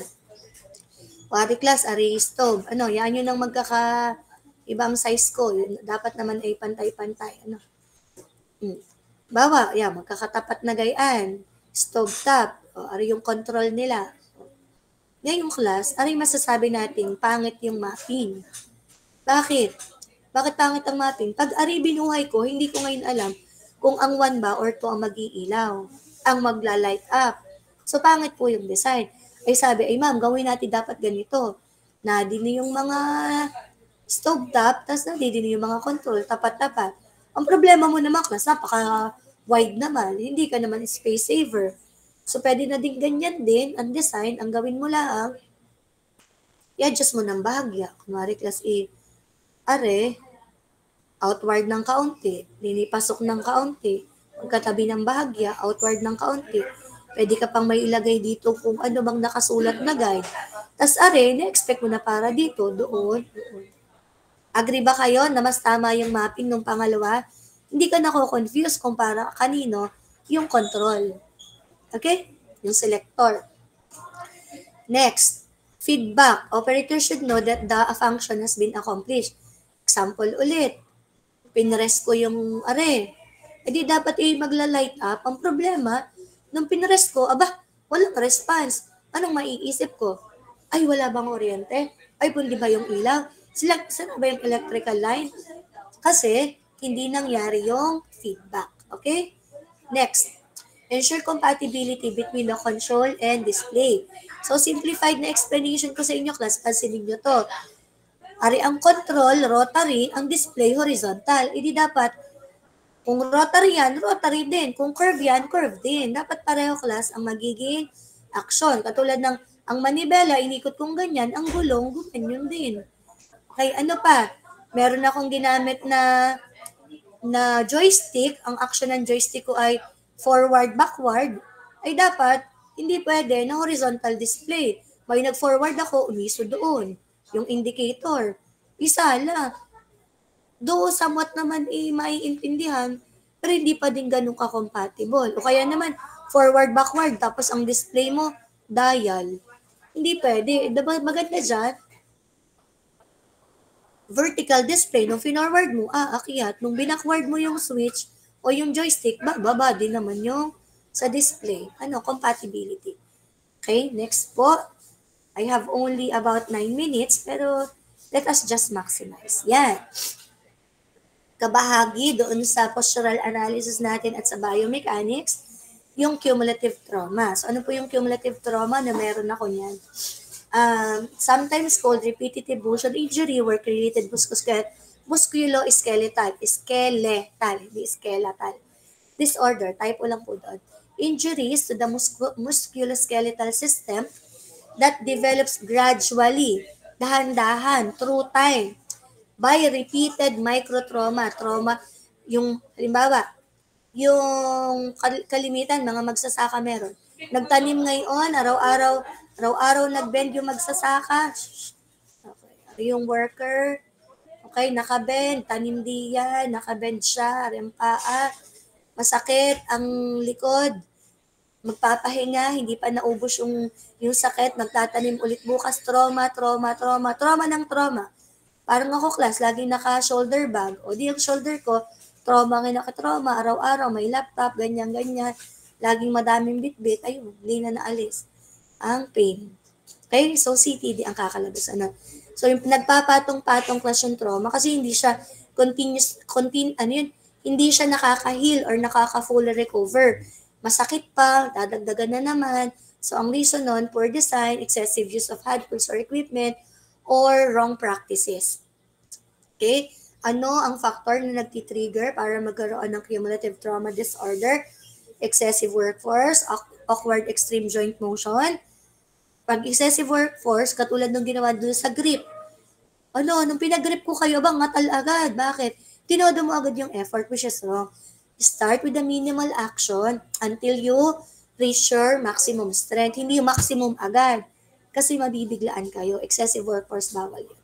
Warwick class, array stove. Yan yun ang ibang size ko. Yun, dapat naman ay pantay-pantay. Bawa, magkakatapat na gayaan. Stove top. O, yung control nila. Ngayong class, masasabi natin pangit yung mapping. Bakit? Bakit pangit ang mapping? Pag ari binuhay ko, hindi ko ngayon alam kung ang 1 ba or 2 ang mag-iilaw, ang magla-light up. So, pangit po yung design. Ay sabi, ay ma'am, gawin natin dapat ganito. Nadini yung mga stovetop, tapos nadini yung mga control, tapat-tapat. Ang problema mo naman, class, napaka-wide naman. Hindi ka naman space saver. So, pwede na din ganyan din ang design. Ang gawin mo lang, i-adjust mo ng bahagya. Kunwari, class A, are, outward ng kaunti, linipasok ng kaunti, pagkatabi ng bahagya, outward ng kaunti. Pwede ka pang may ilagay dito kung ano bang nakasulat na guide. Tapos are, na-expect mo na para dito, doon. Agree ba kayo na mas tama yung mapping ng pangalawa? Hindi ka nako-confuse kung para kanino yung control. Okay? Yung selector. Next, feedback. Operator should know that the function has been accomplished. Example ulit. Pinrest ko yung are. E di dapat magla-light up. Ang problema, nung pinrest ko, walang response. Anong maiisip ko? Ay, wala bang kuryente? Ay, hindi ba yung ilaw? Saan ba yung electrical line? Kasi, hindi nangyari yung feedback. Okay? Next, ensure compatibility between the control and display. So, simplified na explanation ko sa inyo, class. Pansinin nyo to. Ari ang control, rotary, ang display, horizontal. Hindi dapat, kung rotary yan, rotary din. Kung curve yan, curve din. Dapat pareho, class, ang magiging action. Katulad ng, ang manibela, inikot kong ganyan, ang gulong, ganyan din. Okay, ano pa? Meron akong ginamit na joystick. Ang action ng joystick ko ay forward, backward. Ay dapat, hindi pwede na horizontal display. May nag-forward ako, umiso doon. Yung indicator. Isala. Do somewhat naman maiintindihan, pero hindi pa din ganun ka-compatible. O kaya naman, forward, backward, tapos ang display mo, dial. Hindi pwede. Maganda dyan, vertical display, nung finorward mo, akyat. Nung binackward mo yung switch o yung joystick, baba din naman yung sa display. Compatibility. Okay, next po. I have only about 9 minutes, pero let us just maximize. Yan. Kabahagi doon sa postural analysis natin at sa biomechanics, yung cumulative trauma. So, ano po yung cumulative trauma na meron ako niyan? Sometimes called repetitive motion injury, work-related musculoskeletal disorder, type o lang po doon. Injuries to the musculoskeletal system that develops gradually, dahan-dahan, through time, by repeated microtrauma. Trauma, yung, halimbawa, yung kalimitan, mga magsasaka meron. Nagtanim ngayon, araw-araw nagbend yung magsasaka. Okay. Yung worker, okay, nakabend, tanim diyan, nakabend siya, rempaa, masakit ang likod, magpapahinga, hindi pa naubos yung sakit, magtatanim ulit bukas, trauma ng trauma. Parang ako, class, laging naka-shoulder bag. O di yung shoulder ko, trauma nga naka-trauma, araw-araw, may laptop, ganyan-ganyan. Laging madaming bitbit, ayun, hindi na naalis ang pain. Okay? So, CTD ang kakalabas. So, yung nagpapatong-patong class yung trauma kasi hindi siya hindi siya nakaka-heal or nakaka-full recover. Masakit pa, dadagdagan na naman. So, ang reason nun, poor design, excessive use of hand tools or equipment, or wrong practices. Okay? Ano ang factor na nagtitrigger para magkaroon ng cumulative trauma disorder? Excessive workforce, awkward extreme joint motion. Pag excessive workforce, katulad ng ginawa doon sa grip. Nung pinag-grip ko kayo, ngatal agad. Bakit? Tinodo mo agad yung effort, which is wrong. Start with a minimal action until you reach your maximum strength. Hindi yung maximum agad. Kasi mabibiglaan kayo. Excessive workforce, bawal yun.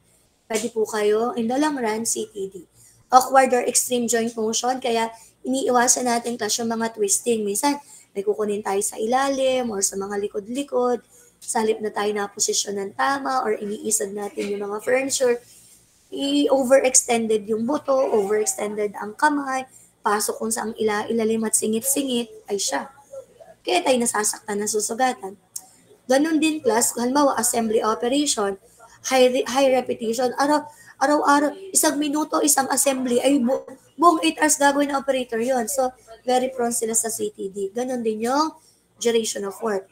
Pwede po kayo, in the long run, CTD. Awkward or extreme joint motion, kaya iniiwasan natin class yung mga twisting. Minsan, may kukunin tayo sa ilalim or sa mga likod-likod. Sa halip na tayo na posisyon ng tama or iniisad natin yung mga furniture. I-overextended yung buto, overextended ang kamay, pasok kung saan ilalim at singit-singit, ay siya. Kaya tayo nasasaktan, nasusugatan. Ganun din class, halimbawa assembly operation, high repetition, araw-araw, isang minuto, isang assembly, ay buong 8 hours gagawin ng operator yon. So, very prone sila sa CTD. Ganon din yung duration of work.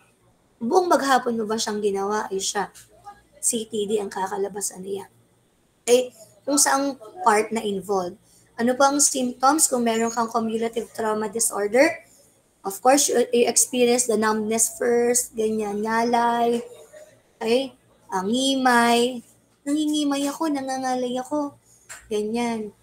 Buong maghapon mo ba siyang ginawa, ay siya. CTD ang kakalabasan niya. Eh, kung saang part na involved. Ano pang symptoms kung meron kang cumulative trauma disorder? Of course, you experience the numbness first, ganyan, ngalay, okay? Ngimay, nangingimay ako, nangangalay ako, ganyan.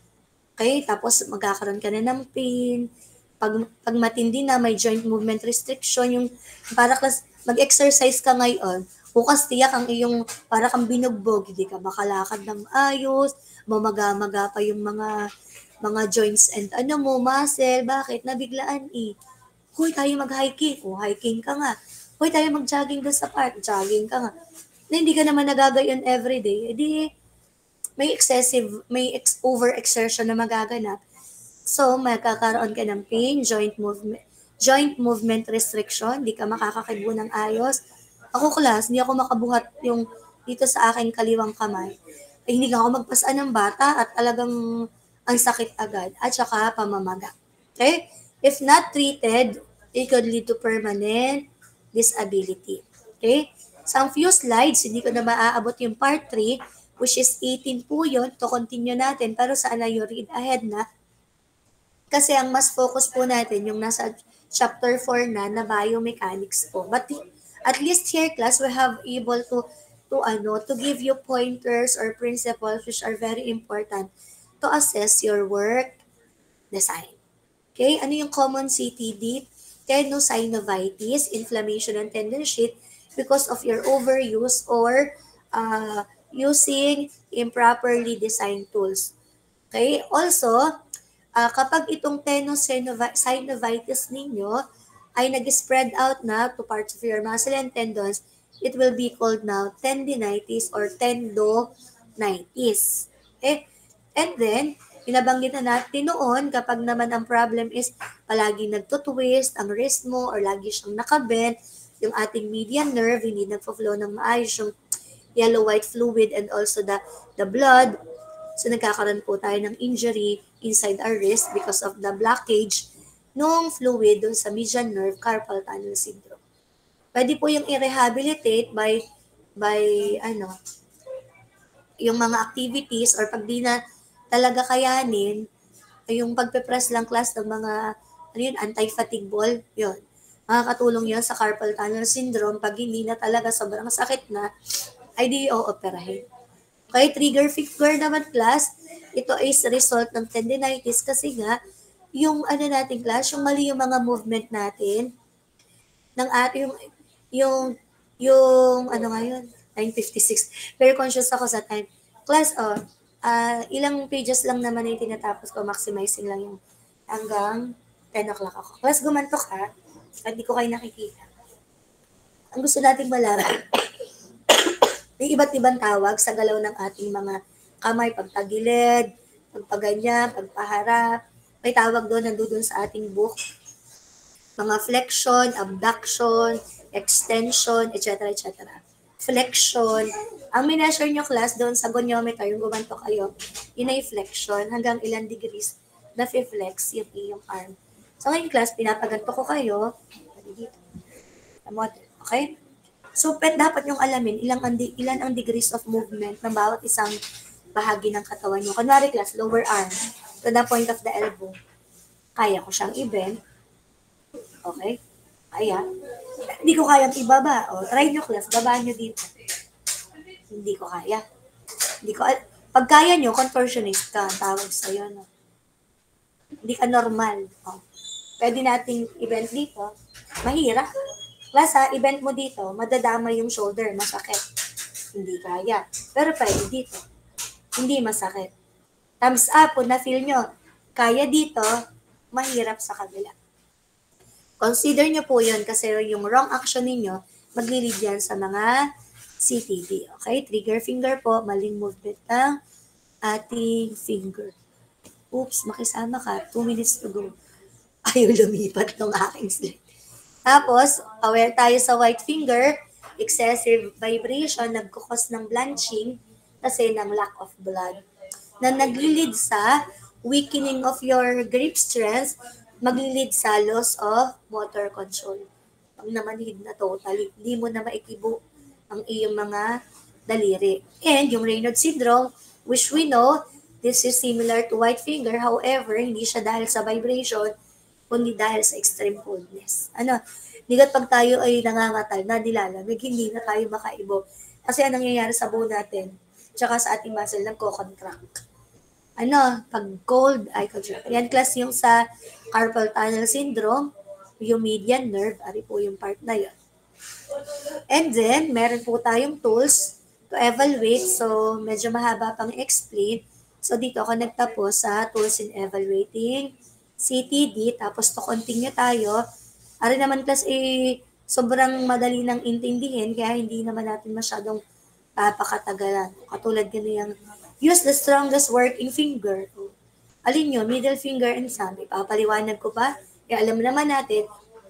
Okay, tapos magkakaroon ka na ng pain. Pag matindi na, may joint movement restriction, yung para mag-exercise ka ngayon, bukas tiyak ang iyong para kang binugbog, hindi ka makalakad ng ayos, mamaga-maga pa yung mga joints and muscle, bakit? Nabiglaan eh. Hoy, tayo mag-hiking. O, hiking ka nga. Hoy, tayo mag-jogging doon sa park. Jogging ka nga. Na hindi ka naman nagagayon everyday. Edi, may over-exertion na magaganap. So, magkakaroon ka ng pain, joint movement restriction, hindi ka makakakibo ng ayos. Ako, class, hindi ako makabuhat yung dito sa aking kaliwang kamay. Ay, hindi ako magpasaan ng bata at talagang ang sakit agad. At saka pamamaga. Okay? If not treated, it could lead to permanent disability. Okay? Sa few slides, hindi ko na maaabot yung part 3, which is 18 po yun. To continue natin, pero sana you read ahead na. Kasi ang mas focus po natin, yung nasa chapter 4 na biomechanics po. But at least here, class, we have able to give you pointers or principles which are very important to assess your work design. Okay, ano yung common CTD? Tenosynovitis, inflammation ng tendon sheath because of your overuse or using improperly designed tools. Okay, also, kapag itong tenosynovitis ninyo ay nag-spread out na to parts of your muscle and tendons, it will be called now tendinitis or tendonitis. Okay, and then, Pinabanggit na natin noon, kapag naman ang problem is palaging nagtutwist ang wrist mo or lagi siyang nakabend, yung ating median nerve, hindi nagpo-flow ng maayos, yung yellow-white fluid and also the blood. So nagkakaroon po tayo ng injury inside our wrist because of the blockage ng fluid dun sa median nerve, carpal tunnel syndrome. Pwede po yung i-rehabilitate by yung mga activities or pag di na talaga kayanin, yung pagpe-press lang class ng mga anti-fatigue ball, yun. Makakatulong yun sa carpal tunnel syndrome. Pag hindi na talaga sobrang sakit na, ay di o-operahin. Okay, trigger finger naman class, ito is result ng tendinitis kasi nga, yung natin class, yung mali yung mga movement natin, ng yung 9:56. Very conscious ako sa time. Class, ilang pages lang naman yung tinatapos ko, maximizing lang yung hanggang 10 o'clock ako. Class, gumantok ha, at di ko kayo nakikita. Ang gusto nating malaman, may iba't ibang tawag sa galaw ng ating mga kamay, pagtagilid, pagpaganyan, pagpaharap. May tawag doon, nandoon sa ating book. Mga flexion, abduction, extension, etc. etc. Flexion. Ang mineasure nyo class doon sa goniometer, yung gumanto kayo, yun ay flexion. Hanggang ilang degrees na flex yung iyong arm. So ngayon class, pinapaganto ko kayo. Okay? So dapat yung alamin ilan ang degrees of movement ng bawat isang bahagi ng katawan nyo. Kunwari class, lower arm to the point of the elbow. Kaya ko siyang i-bend. Okay? Kaya. Hindi ko kayang ibaba. O, try nyo class, babaan nyo dito. Hindi ko kaya. Pag kaya nyo, contortionist ka, ang tawag sa'yo. No? Hindi ka normal. O, pwede nating i-bend dito. Mahirap. Class ha, i-bend mo dito, madadama yung shoulder, masakit. Hindi kaya. Pero pwede dito. Hindi masakit. Thumbs up, kung na-feel nyo, kaya dito, mahirap sa kabila. Consider nyo po yun kasi yung wrong action ninyo, maglilid yan sa mga CTD. Okay? Trigger finger po, maling movement ng ating finger. Oops, makisama ka. 2 minutes to go. Ayaw lumipat ng aking slide. Tapos, aware tayo sa white finger, excessive vibration, nagkukos ng blanching kasi ng lack of blood. na naglilid sa weakening of your grip strength, maglilid sa loss of motor control. Pag namanhid na totally, hindi mo na maikibo ang iyong mga daliri. And yung Raynaud syndrome, which we know, this is similar to white finger. However, hindi siya dahil sa vibration, kundi dahil sa extreme coldness. Bigat pag tayo ay nangangatal na nilalamig, hindi na tayo makaibo. Kasi ang nangyayari sa buo natin, tsaka sa ating muscle, nagko-contract. Pag cold, ay contract. Yan class yung sa carpal tunnel syndrome, yung median nerve, ari po yung part na yun. And then, meron po tayong tools to evaluate. So, medyo mahaba pang explain. So, dito ako nagtapos sa tools in evaluating CTD. Tapos, to continue tayo. Ari naman class, sobrang madali nang intindihin, kaya hindi naman natin masyadong papakatagalan. Katulad ganyan, use the strongest working finger. Alin yun? Middle finger and thumb. Ipapaliwanag ko pa. Kaya alam naman natin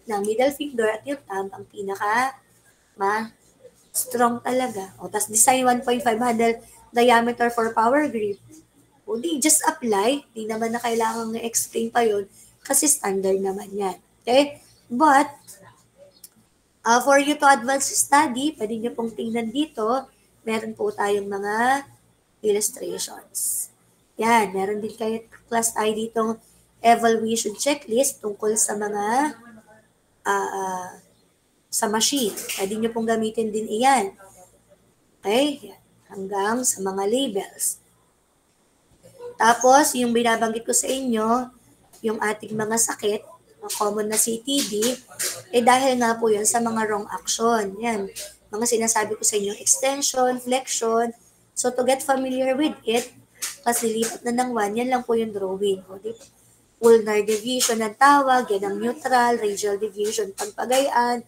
na middle finger at yung thumb ang strong talaga. Tapos design 1.5 handle diameter for power grip. Di just apply. Di naman na kailangan na-explain pa yun kasi standard naman yan. Okay? But, for you to advance study, pwede nyo pong tingnan dito, meron po tayong mga illustrations. Yan, meron din kayo class tayo ditong evaluation checklist tungkol sa mga sa machine. Pwede nyo pong gamitin din iyan. Okay? Yan. Hanggang sa mga labels. Tapos, yung binabanggit ko sa inyo, yung ating mga sakit, common na CTD, dahil nga po yun sa mga wrong action. Yan. Mga sinasabi ko sa inyo, extension, flexion. So, to get familiar with it, kasi lipat na ng 1, yan lang po yung drawing. Ulnar deviation ang tawag, yan ang neutral, radial deviation pag pagayaan,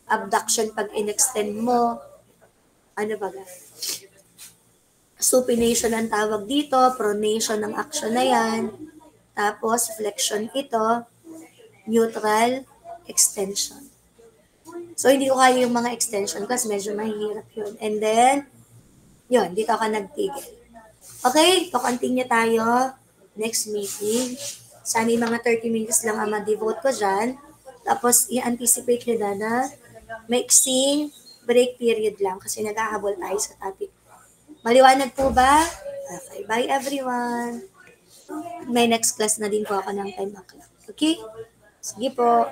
abduction pag in-extend mo. Ano ba ga? Supination ang tawag dito, pronation ang action na yan. Tapos, flexion ito, neutral, extension. So, hindi ko kaya yung mga extension kasi medyo mahirap yun. And then, yun, dito ako nagtigil. Okay, to continue tayo next meeting. Sana yung mga 30 minutes lang ang ma-devote ko dyan. Tapos, i-anticipate nyo na maiksing break period lang kasi naghahabol tayo sa topic. Maliwanag po ba? Okay, bye everyone. May next class na din po ako ng 10 o'clock. Okay? Sige po.